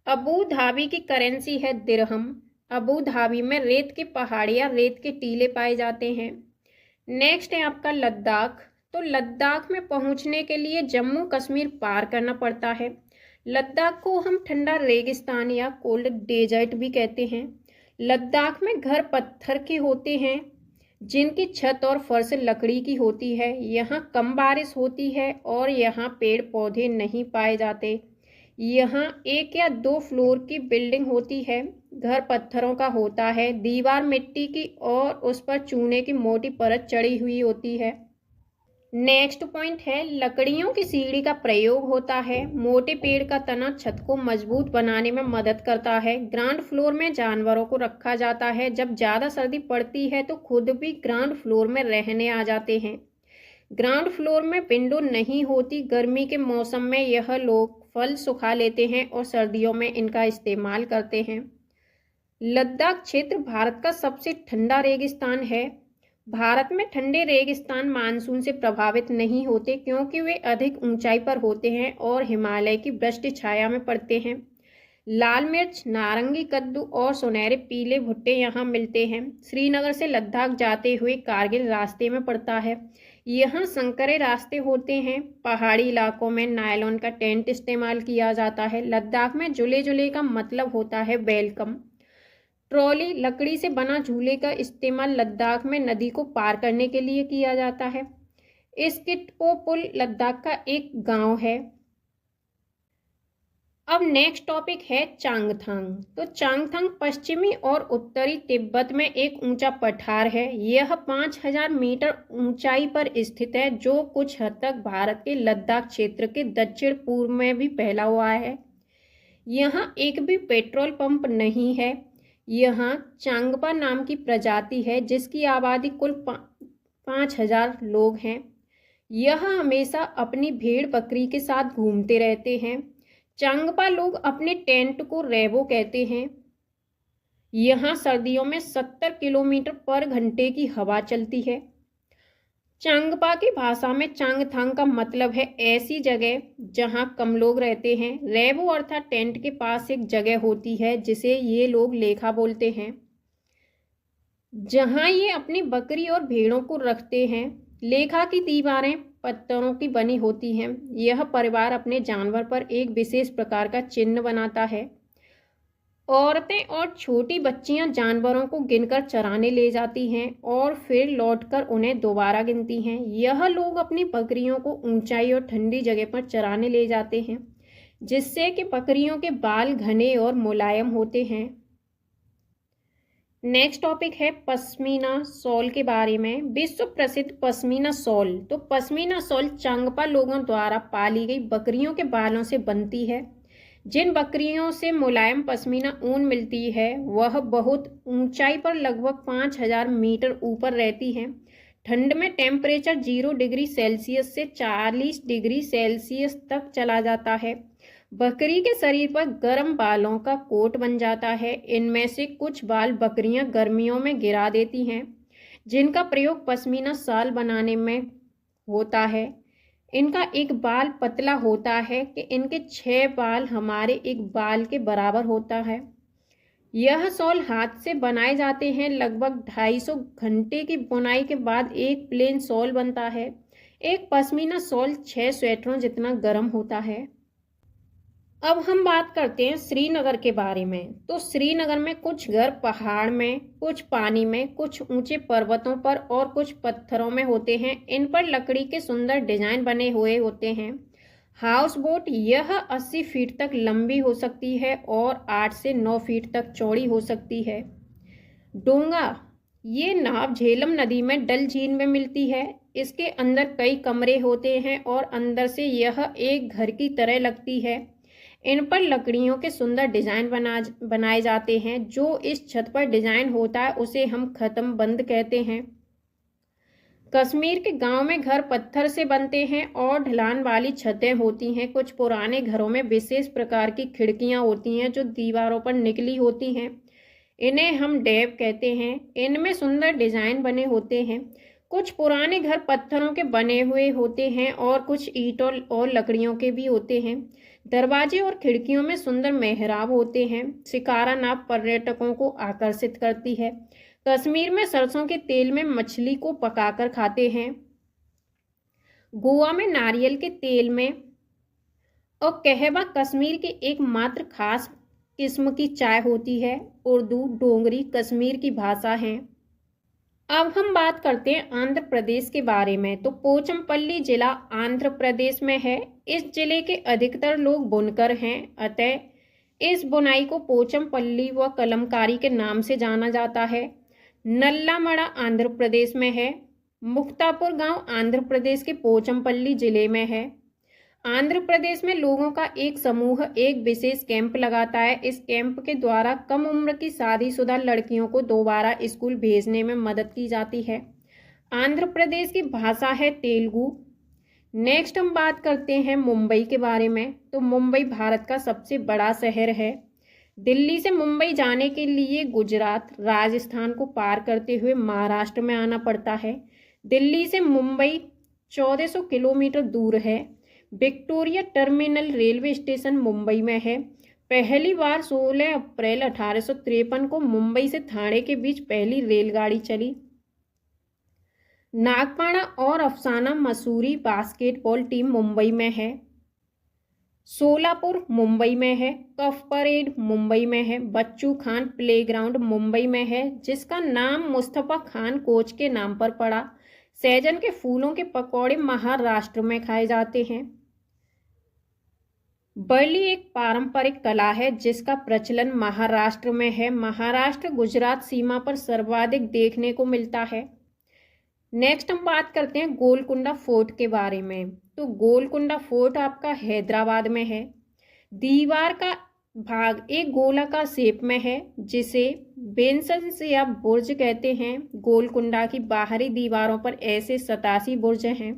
अबू धाबी की करेंसी है दिरहम। अबू धाबी में रेत की पहाड़ियाँ, रेत के टीले पाए जाते हैं। नेक्स्ट है आपका लद्दाख। तो लद्दाख में पहुंचने के लिए जम्मू कश्मीर पार करना पड़ता है। लद्दाख को हम ठंडा रेगिस्तान या कोल्ड डेजर्ट भी कहते हैं। लद्दाख में घर पत्थर के होते हैं जिनकी छत और फर्श लकड़ी की होती है। यहाँ कम बारिश होती है और यहाँ पेड़ पौधे नहीं पाए जाते। यहाँ 1 या 2 फ्लोर की बिल्डिंग होती है। घर पत्थरों का होता है, दीवार मिट्टी की और उस पर चूने की मोटी परत चढ़ी हुई होती है। नेक्स्ट पॉइंट है लकड़ियों की सीढ़ी का प्रयोग होता है। मोटे पेड़ का तना छत को मजबूत बनाने में मदद करता है। ग्राउंड फ्लोर में जानवरों को रखा जाता है। जब ज़्यादा सर्दी पड़ती है तो खुद भी ग्राउंड फ्लोर में रहने आ जाते हैं। ग्राउंड फ्लोर में विंडो नहीं होती। गर्मी के मौसम में यह लोग फल सुखा लेते हैं और सर्दियों में इनका इस्तेमाल करते हैं। लद्दाख क्षेत्र भारत का सबसे ठंडा रेगिस्तान है। भारत में ठंडे रेगिस्तान मानसून से प्रभावित नहीं होते क्योंकि वे अधिक ऊंचाई पर होते हैं और हिमालय की वृष्टि छाया में पड़ते हैं। लाल मिर्च, नारंगी कद्दू और सुनहरे पीले भुट्टे यहाँ मिलते हैं। श्रीनगर से लद्दाख जाते हुए कारगिल रास्ते में पड़ता है। यहाँ संकरे रास्ते होते हैं। पहाड़ी इलाकों में नायलॉन का टेंट इस्तेमाल किया जाता है। लद्दाख में झूले झूले का मतलब होता है वेलकम। ट्रॉली, लकड़ी से बना झूले का इस्तेमाल लद्दाख में नदी को पार करने के लिए किया जाता है। स्किटो पुल लद्दाख का एक गांव है। अब नेक्स्ट टॉपिक है चांगथांग। तो चांगथांग पश्चिमी और उत्तरी तिब्बत में एक ऊंचा पठार है। यह 5000 मीटर ऊंचाई पर स्थित है, जो कुछ हद तक भारत के लद्दाख क्षेत्र के दक्षिण पूर्व में भी फैला हुआ है। यहाँ एक भी पेट्रोल पंप नहीं है। यहाँ चांगपा नाम की प्रजाति है, जिसकी आबादी कुल 5000 लोग हैं। यह हमेशा अपनी भेड़ बकरी के साथ घूमते रहते हैं। चांगपा लोग अपने टेंट को रेबो कहते हैं। यहाँ सर्दियों में 70 किलोमीटर पर घंटे की हवा चलती है। चांगपा की भाषा में चांगथांग का मतलब है ऐसी जगह जहाँ कम लोग रहते हैं। रेबो अर्थात टेंट के पास एक जगह होती है जिसे ये लोग लेखा बोलते हैं, जहाँ ये अपनी बकरी और भेड़ों को रखते हैं। लेखा की दीवारें पत्थरों की बनी होती हैं। यह परिवार अपने जानवर पर एक विशेष प्रकार का चिन्ह बनाता है। औरतें और छोटी बच्चियां जानवरों को गिनकर चराने ले जाती हैं और फिर लौटकर उन्हें दोबारा गिनती हैं। यह लोग अपनी बकरियों को ऊंचाई और ठंडी जगह पर चराने ले जाते हैं, जिससे कि बकरियों के बाल घने और मुलायम होते हैं। नेक्स्ट टॉपिक है पश्मीना शॉल के बारे में। विश्व प्रसिद्ध पश्मीना शॉल। तो पश्मीना शॉल चांगपा लोगों द्वारा पाली गई बकरियों के बालों से बनती है। जिन बकरियों से मुलायम पश्मीना ऊन मिलती है वह बहुत ऊंचाई पर लगभग 5000 मीटर ऊपर रहती हैं। ठंड में टेम्परेचर 0 डिग्री सेल्सियस से 40 डिग्री सेल्सियस तक चला जाता है। बकरी के शरीर पर गर्म बालों का कोट बन जाता है। इनमें से कुछ बाल बकरियां गर्मियों में गिरा देती हैं, जिनका प्रयोग पश्मीना शाल बनाने में होता है। इनका एक बाल पतला होता है कि इनके 6 बाल हमारे एक बाल के बराबर होता है। यह शॉल हाथ से बनाए जाते हैं। लगभग 250 घंटे की बुनाई के बाद एक प्लेन शॉल बनता है। एक पश्मीना शॉल 6 स्वेटरों जितना गर्म होता है। अब हम बात करते हैं श्रीनगर के बारे में। तो श्रीनगर में कुछ घर पहाड़ में, कुछ पानी में, कुछ ऊंचे पर्वतों पर और कुछ पत्थरों में होते हैं। इन पर लकड़ी के सुंदर डिजाइन बने हुए होते हैं। हाउस बोट यह 80 फीट तक लंबी हो सकती है और 8 से 9 फीट तक चौड़ी हो सकती है। डोंगा ये नाव झेलम नदी में डल झील में मिलती है। इसके अंदर कई कमरे होते हैं और अंदर से यह एक घर की तरह लगती है। इन पर लकड़ियों के सुंदर डिजाइन बनाए जाते हैं। जो इस छत पर डिजाइन होता है उसे हम खत्म बंद कहते हैं। कश्मीर के गांव में घर पत्थर से बनते हैं और ढलान वाली छतें होती हैं। कुछ पुराने घरों में विशेष प्रकार की खिड़कियां होती हैं जो दीवारों पर निकली होती हैं। इन्हें हम डैब कहते हैं। इनमें सुंदर डिजाइन बने होते हैं। कुछ पुराने घर पत्थरों के बने हुए होते हैं और कुछ ईंटों और लकड़ियों के भी होते हैं। दरवाजे और खिड़कियों में सुंदर मेहराब होते हैं। शिकारा नाव पर्यटकों को आकर्षित करती है। कश्मीर में सरसों के तेल में मछली को पकाकर खाते हैं। गोवा में नारियल के तेल में, और कहवा कश्मीर की एकमात्र खास किस्म की चाय होती है। उर्दू डोगरी कश्मीर की भाषा है। अब हम बात करते हैं आंध्र प्रदेश के बारे में। तो पोचमपल्ली जिला आंध्र प्रदेश में है। इस जिले के अधिकतर लोग बुनकर हैं, अतः इस बुनाई को पोचमपल्ली व कलमकारी के नाम से जाना जाता है। नल्लामड़ा आंध्र प्रदेश में है। मुक्तापुर गांव आंध्र प्रदेश के पोचमपल्ली जिले में है। आंध्र प्रदेश में लोगों का एक समूह एक विशेष कैंप लगाता है। इस कैंप के द्वारा कम उम्र की शादीशुदा लड़कियों को दोबारा स्कूल भेजने में मदद की जाती है। आंध्र प्रदेश की भाषा है तेलुगु। नेक्स्ट हम बात करते हैं मुंबई के बारे में। तो मुंबई भारत का सबसे बड़ा शहर है। दिल्ली से मुंबई जाने के लिए गुजरात, राजस्थान को पार करते हुए महाराष्ट्र में आना पड़ता है। दिल्ली से मुंबई 1400 किलोमीटर दूर है। Victoria terminal railway station Mumbai में है। पहली बार 16 अप्रैल 1853 को मुंबई से ठाणे के बीच पहली रेलगाड़ी चली। नागपाड़ा और अफसाना मसूरी बास्केटबॉल टीम मुंबई में है। सोलापुर मुंबई में है। कफ परेड मुंबई में है। बच्चू खान प्लेग्राउंड मुंबई में है, जिसका नाम मुस्तफा खान कोच के नाम पर पड़ा। सहजन के फूलों के पकौड़े महाराष्ट्र में खाए जाते हैं। बरली एक पारंपरिक कला है जिसका प्रचलन महाराष्ट्र में है। महाराष्ट्र गुजरात सीमा पर सर्वाधिक देखने को मिलता है। नेक्स्ट हम बात करते हैं गोलकुंडा फोर्ट के बारे में। तो गोलकुंडा फोर्ट आपका हैदराबाद में है। दीवार का भाग एक गोलाकार शेप में है जिसे बेंसन्स या बुर्ज कहते हैं। गोलकुंडा की बाहरी दीवारों पर ऐसे 87 बुर्ज हैं।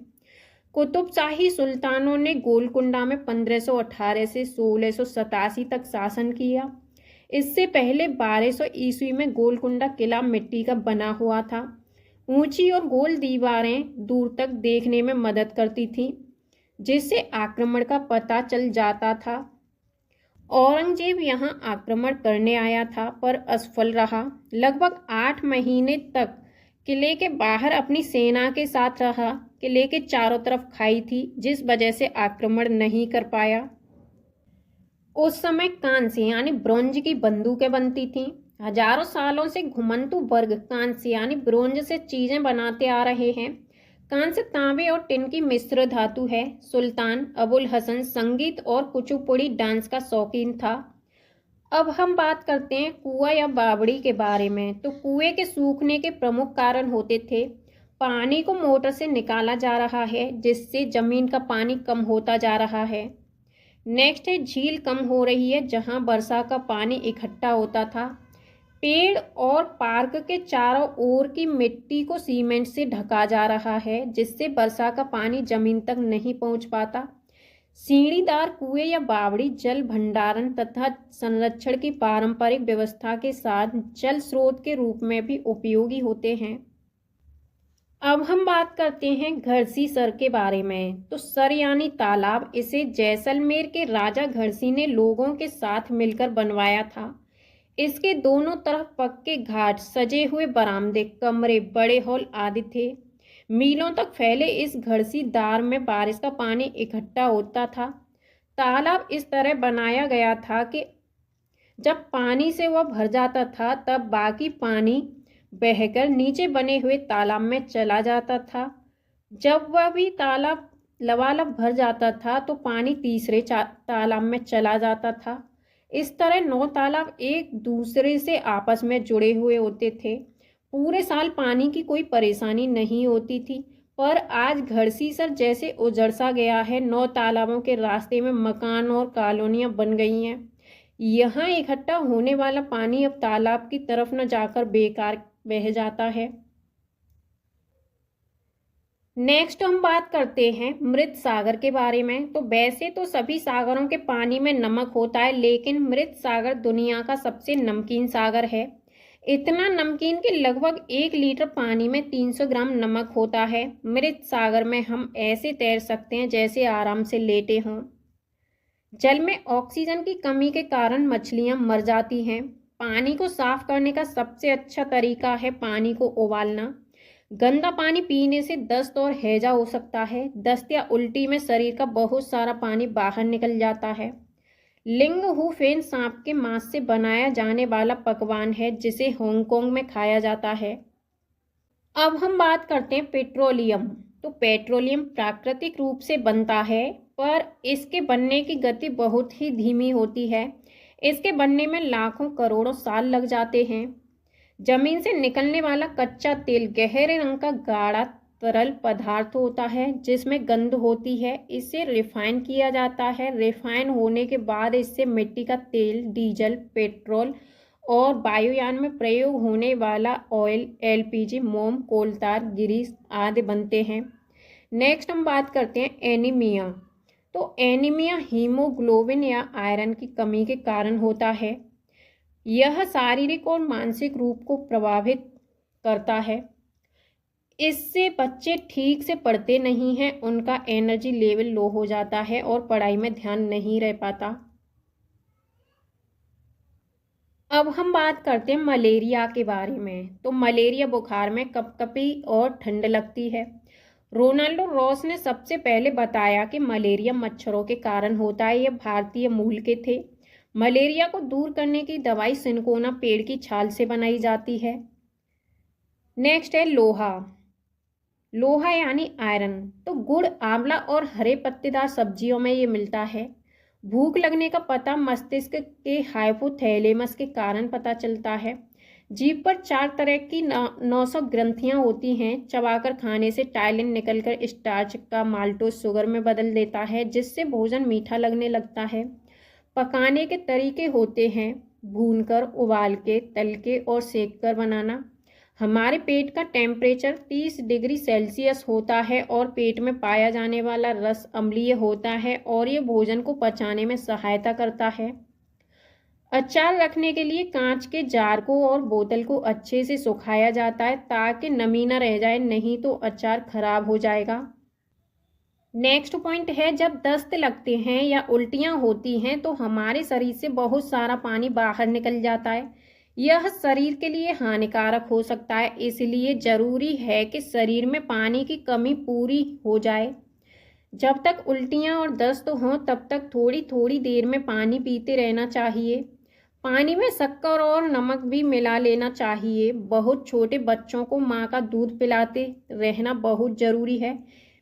कुतुबशाही सुल्तानों ने गोलकुंडा में 1518 से 1687 तक शासन किया। इससे पहले 1200 ईस्वी में गोलकुंडा किला मिट्टी का बना हुआ था। ऊंची और गोल दीवारें दूर तक देखने में मदद करती थीं, जिससे आक्रमण का पता चल जाता था। औरंगजेब यहां आक्रमण करने आया था पर असफल रहा। लगभग 8 महीने तक किले के बाहर अपनी सेना के साथ रहा। किले के चारों तरफ खाई थी, जिस वजह से आक्रमण नहीं कर पाया। उस समय कांस्य यानी ब्रोंज की बंदूकें बनती थीं। हजारों सालों से घुमंतु वर्ग कांस्य यानी ब्रोंज से चीजें बनाते आ रहे हैं। कांस्य तांबे और टिन की मिश्र धातु है। सुल्तान अबुल हसन संगीत और कुचिपुड़ी डांस का शौकीन था। अब हम बात करते हैं कुआं या बावड़ी के बारे में। तो कुएं के सूखने के प्रमुख कारण होते थे पानी को मोटर से निकाला जा रहा है, जिससे जमीन का पानी कम होता जा रहा है। नेक्स्ट है झील कम हो रही है, जहां वर्षा का पानी इकट्ठा होता था। पेड़ और पार्क के चारों ओर की मिट्टी को सीमेंट से ढका जा रहा है, जिससे वर्षा का पानी जमीन तक नहीं पहुंच पाता। सीढ़ीदार कुएं या बावड़ी जल भंडारण तथा संरक्षण की पारंपरिक व्यवस्था के साथ जल स्रोत के रूप में भी उपयोगी होते हैं। अब हम बात करते हैं घड़सी सर के बारे में। तो सर यानी तालाब, इसे जैसलमेर के राजा घड़सी ने लोगों के साथ मिलकर बनवाया था। इसके दोनों तरफ पक्के घाट, सजे हुए बरामदे, कमरे, बड़े हॉल आदि थे। मीलों तक फैले इस घड़सी दार में बारिश का पानी इकट्ठा होता था। तालाब इस तरह बनाया गया था कि जब पानी से वह भर जाता था तब बाकी पानी बहकर नीचे बने हुए तालाब में चला जाता था। जब वह भी तालाब लबालब भर जाता था तो पानी तीसरे तालाब में चला जाता था। इस तरह 9 तालाब एक दूसरे से आपस में जुड़े हुए होते थे। पूरे साल पानी की कोई परेशानी नहीं होती थी। पर आज घड़सी सर जैसे उजड़ गया है। 9 तालाबों के रास्ते में मकान और कॉलोनियां बन गई हैं। यहाँ इकट्ठा होने वाला पानी अब तालाब की तरफ न जाकर बेकार बह जाता है। नेक्स्ट हम बात करते हैं मृत सागर के बारे में। तो वैसे तो सभी सागरों के पानी में नमक होता है, लेकिन मृत सागर दुनिया का सबसे नमकीन सागर है। इतना नमकीन कि लगभग 1 लीटर पानी में 300 ग्राम नमक होता है। मृत सागर में हम ऐसे तैर सकते हैं जैसे आराम से लेटे हों। जल में ऑक्सीजन की कमी के कारण मछलियां मर जाती हैं। पानी को साफ करने का सबसे अच्छा तरीका है पानी को उबालना। गंदा पानी पीने से दस्त और हैजा हो सकता है। दस्त या उल्टी में शरीर का बहुत सारा पानी बाहर निकल जाता है। लिंग हु फेन सांप के मांस से बनाया जाने वाला पकवान है, जिसे हांगकांग में खाया जाता है। अब हम बात करते हैं पेट्रोलियम। तो पेट्रोलियम प्राकृतिक रूप से बनता है, पर इसके बनने की गति बहुत ही धीमी होती है। इसके बनने में लाखों करोड़ों साल लग जाते हैं। जमीन से निकलने वाला कच्चा तेल गहरे रंग का गाढ़ा तरल पदार्थ होता है, जिसमें गंध होती है। इसे रिफाइन किया जाता है। रिफाइन होने के बाद इससे मिट्टी का तेल, डीजल, पेट्रोल और वायुयान में प्रयोग होने वाला ऑयल, एलपीजी, मोम, कोलतार, ग्रीस आदि बनते हैं। नेक्स्ट हम बात करते हैं एनीमिया। तो एनीमिया हीमोग्लोबिन या आयरन की कमी के कारण होता है। यह शारीरिक और मानसिक रूप को प्रभावित करता है। इससे बच्चे ठीक से पढ़ते नहीं हैं, उनका एनर्जी लेवल लो हो जाता है और पढ़ाई में ध्यान नहीं रह पाता। अब हम बात करते हैं मलेरिया के बारे में। तो मलेरिया बुखार में कपकपी और ठंड लगती है। रोनाल्डो रॉस ने सबसे पहले बताया कि मलेरिया मच्छरों के कारण होता है। यह भारतीय मूल के थे। मलेरिया को दूर करने की दवाई सिनकोना पेड़ की छाल से बनाई जाती है। नेक्स्ट है लोहा। लोहा यानी आयरन। तो गुड़, आंवला और हरे पत्तेदार सब्जियों में ये मिलता है। भूख लगने का पता मस्तिष्क के हाइपोथैलेमस के कारण पता चलता है। जीभ पर 4 तरह की 900 ग्रंथियां होती हैं। चबाकर खाने से टाइलिन निकलकर स्टार्च का माल्टोज शुगर में बदल देता है, जिससे भोजन मीठा लगने लगता है। पकाने के तरीके होते हैं भूनकर, उबाल के, तल के और सेक कर बनाना। हमारे पेट का टेम्परेचर 30 डिग्री सेल्सियस होता है और पेट में पाया जाने वाला रस अम्लीय होता है और ये भोजन को पचाने में सहायता करता है। अचार रखने के लिए कांच के जार को और बोतल को अच्छे से सुखाया जाता है ताकि नमी न रह जाए, नहीं तो अचार खराब हो जाएगा। नेक्स्ट पॉइंट है, जब दस्त लगते हैं या उल्टियां होती हैं तो हमारे शरीर से बहुत सारा पानी बाहर निकल जाता है। यह शरीर के लिए हानिकारक हो सकता है, इसलिए जरूरी है कि शरीर में पानी की कमी पूरी हो जाए। जब तक उल्टियां और दस्त हों तब तक थोड़ी थोड़ी देर में पानी पीते रहना चाहिए। पानी में शक्कर और नमक भी मिला लेना चाहिए। बहुत छोटे बच्चों को माँ का दूध पिलाते रहना बहुत ज़रूरी है।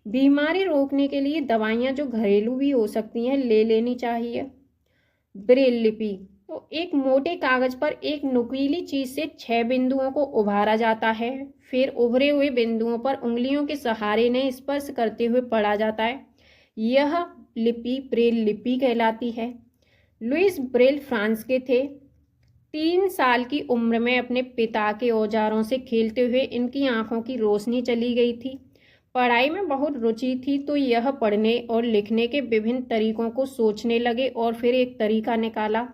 बीमारी रोकने के लिए दवाइयाँ जो घरेलू भी हो सकती हैं ले लेनी चाहिए। ब्रेल लिपि तो एक मोटे कागज पर एक नुकीली चीज से 6 बिंदुओं को उभारा जाता है। फिर उभरे हुए बिंदुओं पर उंगलियों के सहारे ने स्पर्श करते हुए पढ़ा जाता है। यह लिपि ब्रेल लिपि कहलाती है। लुइस ब्रेल फ्रांस के थे। 3 साल की उम्र में अपने पिता के औजारों से खेलते हुए इनकी आंखों की रोशनी चली गई थी। पढ़ाई में बहुत रुचि थी तो यह पढ़ने और लिखने के विभिन्न तरीकों को सोचने लगे और फिर एक तरीका निकाला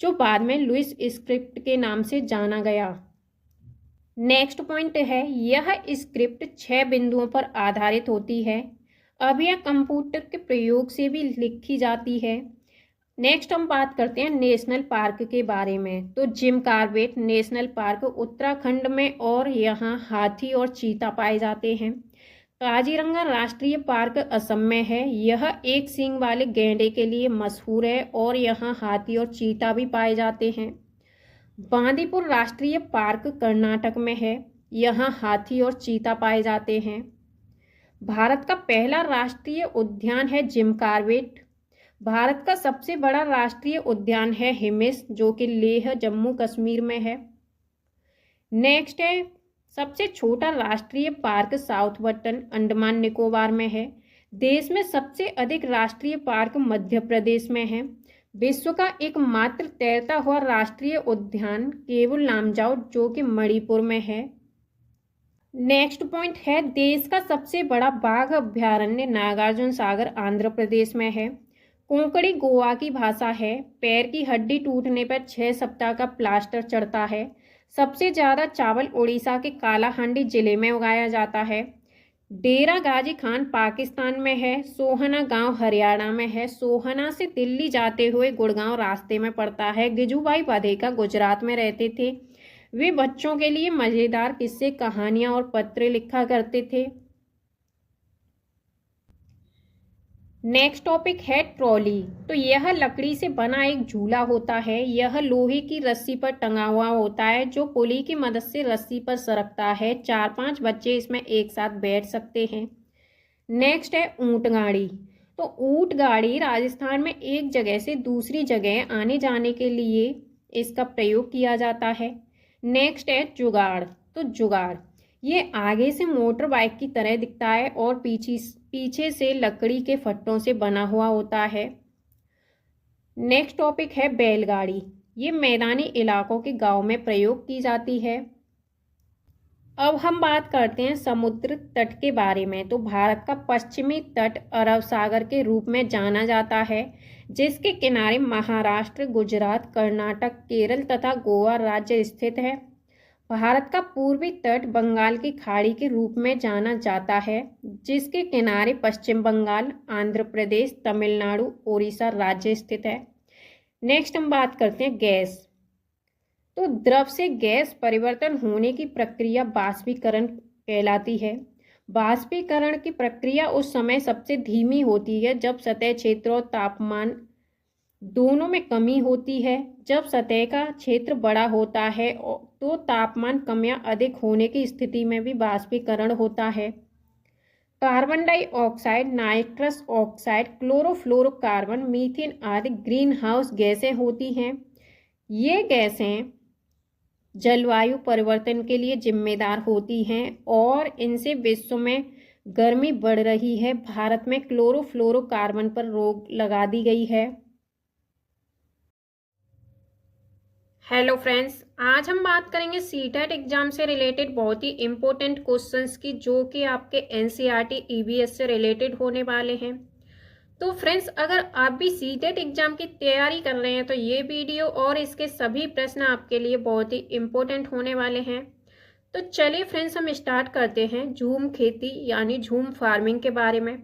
जो बाद में लुइस स्क्रिप्ट के नाम से जाना गया। नेक्स्ट पॉइंट है, यह स्क्रिप्ट 6 बिंदुओं पर आधारित होती है। अब यह कंप्यूटर के प्रयोग से भी लिखी जाती है। नेक्स्ट हम बात करते हैं नेशनल पार्क के बारे में। तो Jim Corbett national park Uttarakhand में और यहाँ हाथी और चीता पाए जाते हैं। काजीरंगा राष्ट्रीय पार्क असम में है। यह एक सींग वाले गैंडे के लिए मशहूर है और यहाँ हाथी और चीता भी पाए जाते हैं। बांदीपुर राष्ट्रीय पार्क कर्नाटक में है। यहाँ हाथी और चीता पाए जाते हैं। भारत का पहला राष्ट्रीय उद्यान है जिम कॉर्बेट। भारत का सबसे बड़ा राष्ट्रीय उद्यान है हिमिस, जो कि लेह जम्मू कश्मीर में है। नेक्स्ट है, सबसे छोटा राष्ट्रीय पार्क साउथर्न अंडमान निकोबार में है। देश में सबसे अधिक राष्ट्रीय पार्क मध्य प्रदेश में है। विश्व का एकमात्र तैरता हुआ राष्ट्रीय उद्यान केवल नामजाओ, जो कि मणिपुर में है। नेक्स्ट पॉइंट है, देश का सबसे बड़ा बाघ अभ्यारण्य नागार्जुन सागर आंध्र प्रदेश में है। कोंकणी गोवा की भाषा है। पैर की हड्डी टूटने पर 6 सप्ताह का प्लास्टर चढ़ता है। सबसे ज़्यादा चावल उड़ीसा के कालाहांडी जिले में उगाया जाता है। डेरा गाजी खान पाकिस्तान में है। सोहना गांव हरियाणा में है। सोहना से दिल्ली जाते हुए गुड़गांव रास्ते में पड़ता है। गिजुभाई बधेका गुजरात में रहते थे। वे बच्चों के लिए मज़ेदार किस्से, कहानियां और पत्र लिखा करते थे। नेक्स्ट टॉपिक है ट्रॉली। तो यह लकड़ी से बना एक झूला होता है। यह लोहे की रस्सी पर टंगा हुआ होता है जो पुली की मदद से रस्सी पर सरकता है। 4-5 बच्चे इसमें एक साथ बैठ सकते हैं। नेक्स्ट है ऊंट गाड़ी। तो ऊंट गाड़ी राजस्थान में एक जगह से दूसरी जगह आने जाने के लिए इसका प्रयोग किया जाता है। नेक्स्ट है जुगाड़। तो जुगाड़ ये आगे से मोटर बाइक की तरह दिखता है और पीछे से लकड़ी के फट्टों से बना हुआ होता है। नेक्स्ट टॉपिक है बैलगाड़ी। ये मैदानी इलाकों के गांव में प्रयोग की जाती है। अब हम बात करते हैं समुद्र तट के बारे में। तो भारत का पश्चिमी तट अरब सागर के रूप में जाना जाता है, जिसके किनारे महाराष्ट्र, गुजरात, कर्नाटक, केरल तथा गोवा राज्य स्थित है। भारत का पूर्वी तट बंगाल की खाड़ी के रूप में जाना जाता है, जिसके किनारे पश्चिम बंगाल, आंध्र प्रदेश, तमिलनाडु, ओडिशा राज्य स्थित है। नेक्स्ट हम बात करते हैं गैस। तो द्रव से गैस परिवर्तन होने की प्रक्रिया बाष्पीकरण कहलाती है। बाष्पीकरण की प्रक्रिया उस समय सबसे धीमी होती है जब सतह क्षेत्र और तापमान दोनों में कमी होती है। जब सतह का क्षेत्र बड़ा होता है तो तापमान कम या अधिक होने की स्थिति में भी बाष्पीकरण होता है। Carbon dioxide, nitrous oxide, chlorofluorocarbon, methane आदि ग्रीन हाउस गैसें होती हैं। ये गैसें जलवायु परिवर्तन के लिए जिम्मेदार होती हैं और इनसे विश्व में गर्मी बढ़ रही है। भारत में क्लोरोफ्लोरोकार्बन पर रोक लगा दी गई है। हेलो फ्रेंड्स, आज हम बात करेंगे सीटेट एग्जाम से रिलेटेड बहुत ही इम्पोर्टेंट क्वेश्चंस की, जो कि आपके एनसीईआरटी ईवीएस से रिलेटेड होने वाले हैं। तो फ्रेंड्स, अगर आप भी सीटेट एग्जाम की तैयारी कर रहे हैं तो ये वीडियो और इसके सभी प्रश्न आपके लिए बहुत ही इम्पोर्टेंट होने वाले हैं। तो चलिए फ्रेंड्स, हम स्टार्ट करते हैं झूम खेती यानी झूम फार्मिंग के बारे में।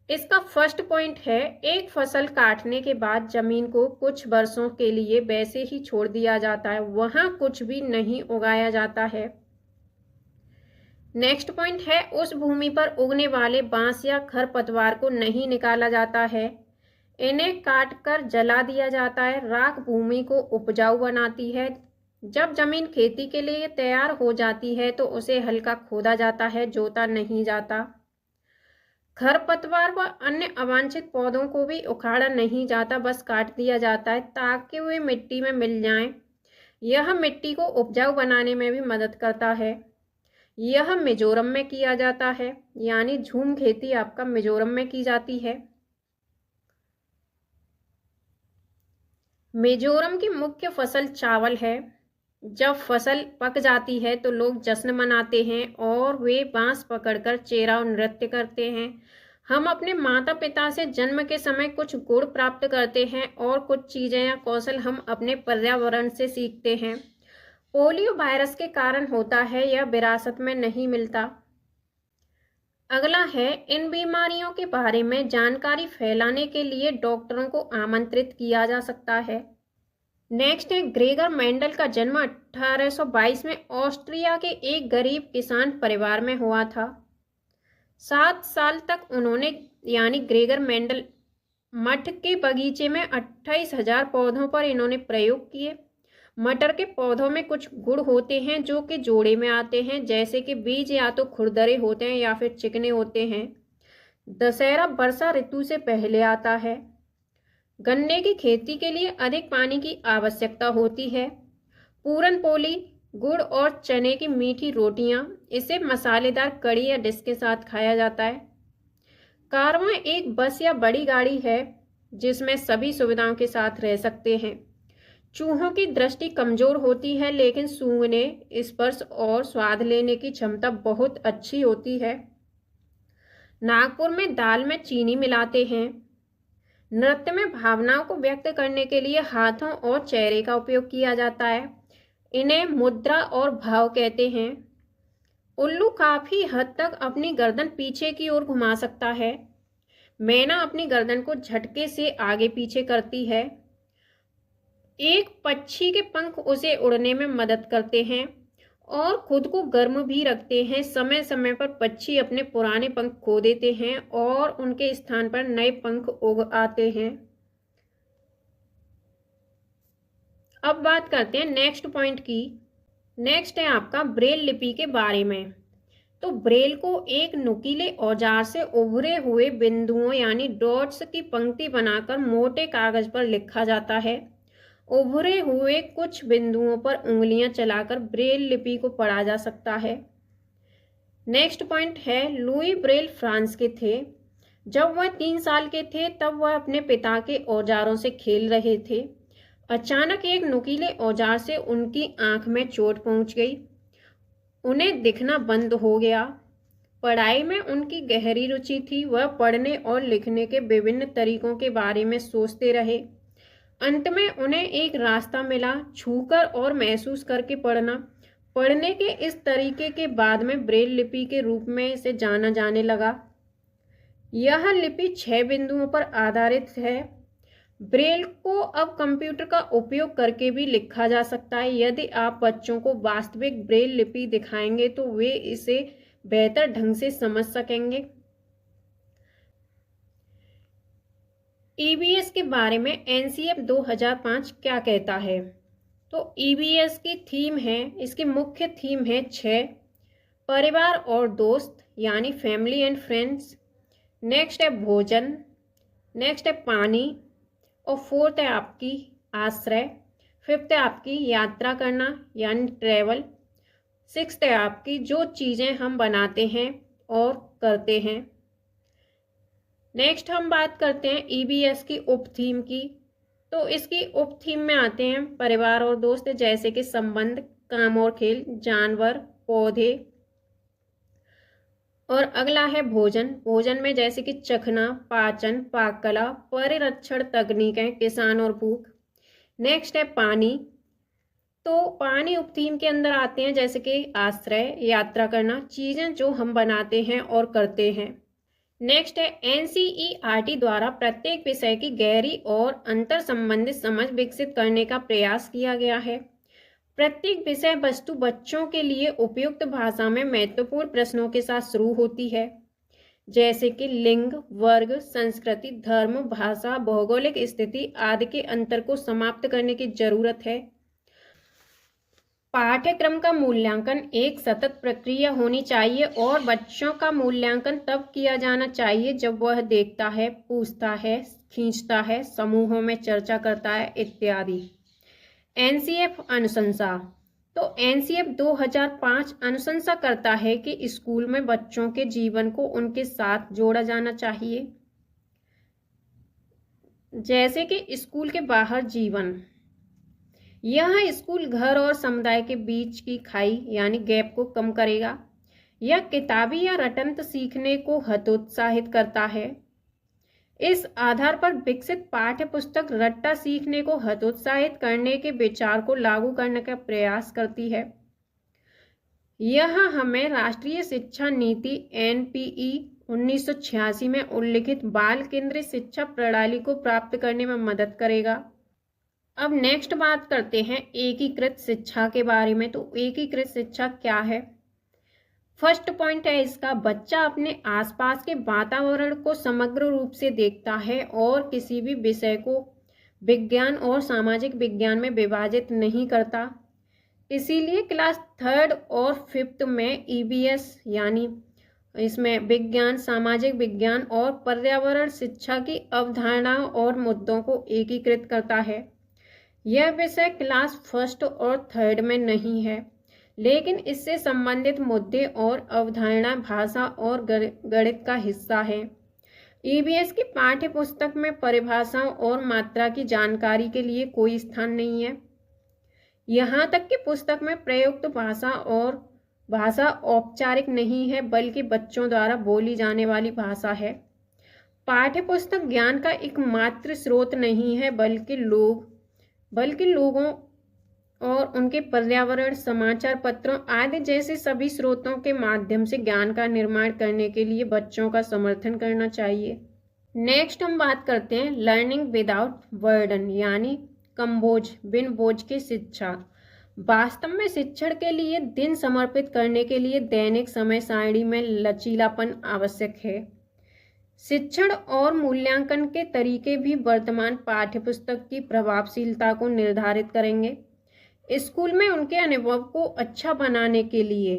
इसका फर्स्ट पॉइंट है, एक फसल काटने के बाद जमीन को कुछ वर्षों के लिए वैसे ही छोड़ दिया जाता है, वहां कुछ भी नहीं उगाया जाता है। नेक्स्ट पॉइंट है, उस भूमि पर उगने वाले बांस या खरपतवार को नहीं निकाला जाता है, इन्हें काटकर जला दिया जाता है। राख भूमि को उपजाऊ बनाती है। जब जमीन खेती के लिए तैयार हो जाती है तो उसे हल्का खोदा जाता है, जोता नहीं जाता। खरपतवार व अन्य अवांछित पौधों को भी उखाड़ा नहीं जाता, बस काट दिया जाता है ताकि वे मिट्टी में मिल जाएं। यह मिट्टी को उपजाऊ बनाने में भी मदद करता है। यह मिजोरम में किया जाता है, यानी झूम खेती आपका मिजोरम में की जाती है। मिजोरम की मुख्य फसल चावल है। जब फसल पक जाती है तो लोग जश्न मनाते हैं और वे बांस पकड़कर चेहरा नृत्य करते हैं। हम अपने माता पिता से जन्म के समय कुछ गुण प्राप्त करते हैं और कुछ चीजें या कौशल हम अपने पर्यावरण से सीखते हैं। पोलियो वायरस के कारण होता है, यह विरासत में नहीं मिलता। अगला है, इन बीमारियों के बारे में जानकारी फैलाने के लिए डॉक्टरों को आमंत्रित किया जा सकता है। नेक्स्ट है, ग्रेगर मेंडल का जन्म 1822 में ऑस्ट्रिया के एक गरीब किसान परिवार में हुआ था। 7 साल तक उन्होंने यानी ग्रेगर मेंडल मठ के बगीचे में 28,000 पौधों पर इन्होंने प्रयोग किए। मटर के पौधों में कुछ गुण होते हैं जो कि जोड़े में आते हैं, जैसे कि बीज या तो खुरदरे होते हैं या फिर चिकने होते हैं। दशहरा वर्षा ऋतु से पहले आता है। गन्ने की खेती के लिए अधिक पानी की आवश्यकता होती है। पूरन पोली, गुड़ और चने की मीठी रोटियां, इसे मसालेदार कड़ी या डिश के साथ खाया जाता है। कारवां एक बस या बड़ी गाड़ी है जिसमें सभी सुविधाओं के साथ रह सकते हैं। चूहों की दृष्टि कमजोर होती है, लेकिन सूंघने, स्पर्श और स्वाद लेने की क्षमता बहुत अच्छी होती है। नागपुर में दाल में चीनी मिलाते हैं। नृत्य में भावनाओं को व्यक्त करने के लिए हाथों और चेहरे का उपयोग किया जाता है। इन्हें मुद्रा और भाव कहते हैं। उल्लू काफी हद तक अपनी गर्दन पीछे की ओर घुमा सकता है। मैना अपनी गर्दन को झटके से आगे पीछे करती है। एक पक्षी के पंख उसे उड़ने में मदद करते हैं और खुद को गर्म भी रखते हैं। समय समय पर पक्षी अपने पुराने पंख खो देते हैं और उनके स्थान पर नए पंख उग आते हैं। अब बात करते हैं नेक्स्ट पॉइंट की। नेक्स्ट है आपका ब्रेल लिपि के बारे में। तो ब्रेल को एक नुकीले औजार से उभरे हुए बिंदुओं यानी डॉट्स की पंक्ति बनाकर मोटे कागज पर लिखा जाता है। उभरे हुए कुछ बिंदुओं पर उंगलियां चलाकर ब्रेल लिपि को पढ़ा जा सकता है। नेक्स्ट पॉइंट है, लुई ब्रेल फ्रांस के थे। जब वह 3 साल के थे तब वह अपने पिता के औजारों से खेल रहे थे। अचानक एक नुकीले औजार से उनकी आंख में चोट पहुंच गई। उन्हें दिखना बंद हो गया। पढ़ाई में उनकी गहरी रुचि थी। वह पढ़ने और लिखने के विभिन्न तरीकों के बारे में सोचते रहे। अंत में उन्हें एक रास्ता मिला, छूकर और महसूस करके पढ़ना। पढ़ने के इस तरीके के बाद में ब्रेल लिपि के रूप में इसे जाना जाने लगा। यह लिपि 6 बिंदुओं पर आधारित है। ब्रेल को अब कंप्यूटर का उपयोग करके भी लिखा जा सकता है। यदि आप बच्चों को वास्तविक ब्रेल लिपि दिखाएंगे तो वे इसे बेहतर ढंग से समझ सकेंगे। ईवीएस के बारे में एनसीएफ 2005 क्या कहता है? तो ईवीएस की थीम है, इसकी मुख्य थीम है 6, परिवार और दोस्त, यानी फैमिली एंड फ्रेंड्स। नेक्स्ट है भोजन। नेक्स्ट है पानी। और फोर्थ है आपकी आश्रय। फिफ्थ है आपकी यात्रा करना यानी ट्रैवल। सिक्स्थ है आपकी जो चीज़ें हम बनाते हैं और करते हैं। नेक्स्ट हम बात करते हैं ईबीएस की उप थीम की। तो इसकी उप थीम में आते हैं परिवार और दोस्त, जैसे कि संबंध, काम और खेल, जानवर, पौधे। और अगला है भोजन। भोजन में जैसे कि चखना, पाचन, पाक कला, परिरक्षण तकनीकें, किसान और भूख। नेक्स्ट है पानी। तो पानी उप थीम के अंदर आते हैं जैसे कि आश्रय, यात्रा करना, चीज़ें जो हम बनाते हैं और करते हैं। नेक्स्ट है एनसीईआरटी द्वारा प्रत्येक विषय की गहरी और अंतर संबंधित समझ विकसित करने का प्रयास किया गया है। प्रत्येक विषय वस्तु बच्चों के लिए उपयुक्त भाषा में महत्वपूर्ण प्रश्नों के साथ शुरू होती है, जैसे कि लिंग, वर्ग, संस्कृति, धर्म, भाषा, भौगोलिक स्थिति आदि के अंतर को समाप्त करने की जरूरत है। पाठ्यक्रम का मूल्यांकन एक सतत प्रक्रिया होनी चाहिए और बच्चों का मूल्यांकन तब किया जाना चाहिए जब वह देखता है, पूछता है, खींचता है, समूहों में चर्चा करता है इत्यादि। एनसीएफ अनुशंसा। तो एनसीएफ 2005 अनुशंसा करता है कि स्कूल में बच्चों के जीवन को उनके साथ जोड़ा जाना चाहिए, जैसे कि स्कूल के बाहर जीवन। यह स्कूल घर और समुदाय के बीच की खाई यानी गैप को कम करेगा। यह किताबी या रटंत सीखने को हतोत्साहित करता है। इस आधार पर विकसित पाठ्य पुस्तक रट्टा सीखने को हतोत्साहित करने के विचार को लागू करने का प्रयास करती है। यह हमें राष्ट्रीय शिक्षा नीति एनपीई 1986 में उल्लिखित बाल केंद्रित शिक्षा प्रणाली को प्राप्त करने में मदद करेगा। अब नेक्स्ट बात करते हैं एकीकृत शिक्षा के बारे में। तो एकीकृत शिक्षा क्या है? फर्स्ट पॉइंट है इसका, बच्चा अपने आसपास के वातावरण को समग्र रूप से देखता है और किसी भी विषय को विज्ञान और सामाजिक विज्ञान में विभाजित नहीं करता। इसीलिए क्लास 3rd और 5th में ईबीएस यानी इसमें विज्ञान, सामाजिक विज्ञान और पर्यावरण शिक्षा की अवधारणाओं और मुद्दों को एकीकृत करता है। यह विषय क्लास 1st और 3rd में नहीं है, लेकिन इससे संबंधित मुद्दे और अवधारणा भाषा और गणित का हिस्सा है। ईबीएस की पाठ्य पुस्तक में परिभाषाओं और मात्रा की जानकारी के लिए कोई स्थान नहीं है। यहाँ तक कि पुस्तक में प्रयुक्त भाषा औपचारिक नहीं है, बल्कि बच्चों द्वारा बोली जाने वाली भाषा है। पाठ्य पुस्तक ज्ञान का एकमात्र स्रोत नहीं है, बल्कि लोगों और उनके पर्यावरण, समाचार पत्रों आदि जैसे सभी स्रोतों के माध्यम से ज्ञान का निर्माण करने के लिए बच्चों का समर्थन करना चाहिए। नेक्स्ट हम बात करते हैं लर्निंग विदाउट बर्डन यानी कम बोझ, बिन बोझ की शिक्षा। वास्तव में शिक्षण के लिए दिन समर्पित करने के लिए दैनिक समय सारणी में लचीलापन आवश्यक है। शिक्षण और मूल्यांकन के तरीके भी वर्तमान पाठ्यपुस्तक की प्रभावशीलता को निर्धारित करेंगे। स्कूल में उनके अनुभव को अच्छा बनाने के लिए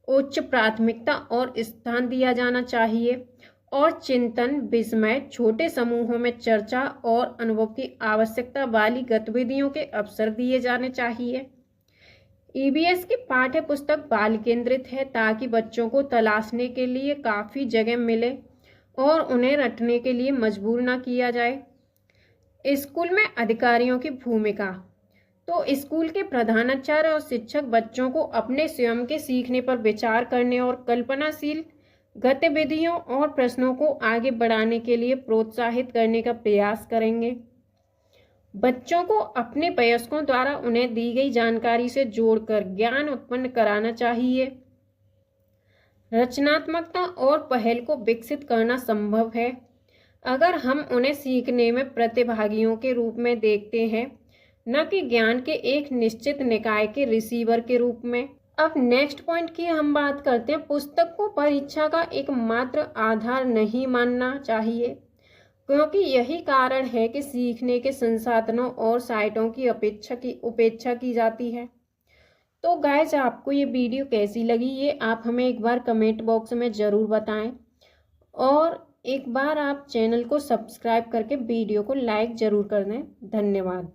उच्च प्राथमिकता और स्थान दिया जाना चाहिए और चिंतन, विस्मय, छोटे समूहों में चर्चा और अनुभव की आवश्यकता वाली गतिविधियों के अवसर दिए जाने चाहिए। ईबीएस की पाठ्य पुस्तक बाल केंद्रित है ताकि बच्चों को तलाशने के लिए काफ़ी जगह मिले और उन्हें रटने के लिए मजबूर न किया जाए। स्कूल में अधिकारियों की भूमिका। तो स्कूल के प्रधानाचार्य और शिक्षक बच्चों को अपने स्वयं के सीखने पर विचार करने और कल्पनाशील गतिविधियों और प्रश्नों को आगे बढ़ाने के लिए प्रोत्साहित करने का प्रयास करेंगे। बच्चों को अपने वयस्कों द्वारा उन्हें दी गई जानकारी से जोड़कर ज्ञान उत्पन्न कराना चाहिए। रचनात्मकता और पहल को विकसित करना संभव है अगर हम उन्हें सीखने में प्रतिभागियों के रूप में देखते हैं, न कि ज्ञान के एक निश्चित निकाय के रिसीवर के रूप में। अब नेक्स्ट पॉइंट की हम बात करते हैं। पुस्तक को परीक्षा का एकमात्र आधार नहीं मानना चाहिए, क्योंकि यही कारण है कि सीखने के संसाधनों और साइटों की उपेक्षा की जाती है। तो गाइस आपको ये वीडियो कैसी लगी ये आप हमें एक बार कमेंट बॉक्स में ज़रूर बताएं और एक बार आप चैनल को सब्सक्राइब करके वीडियो को लाइक ज़रूर कर दें। धन्यवाद।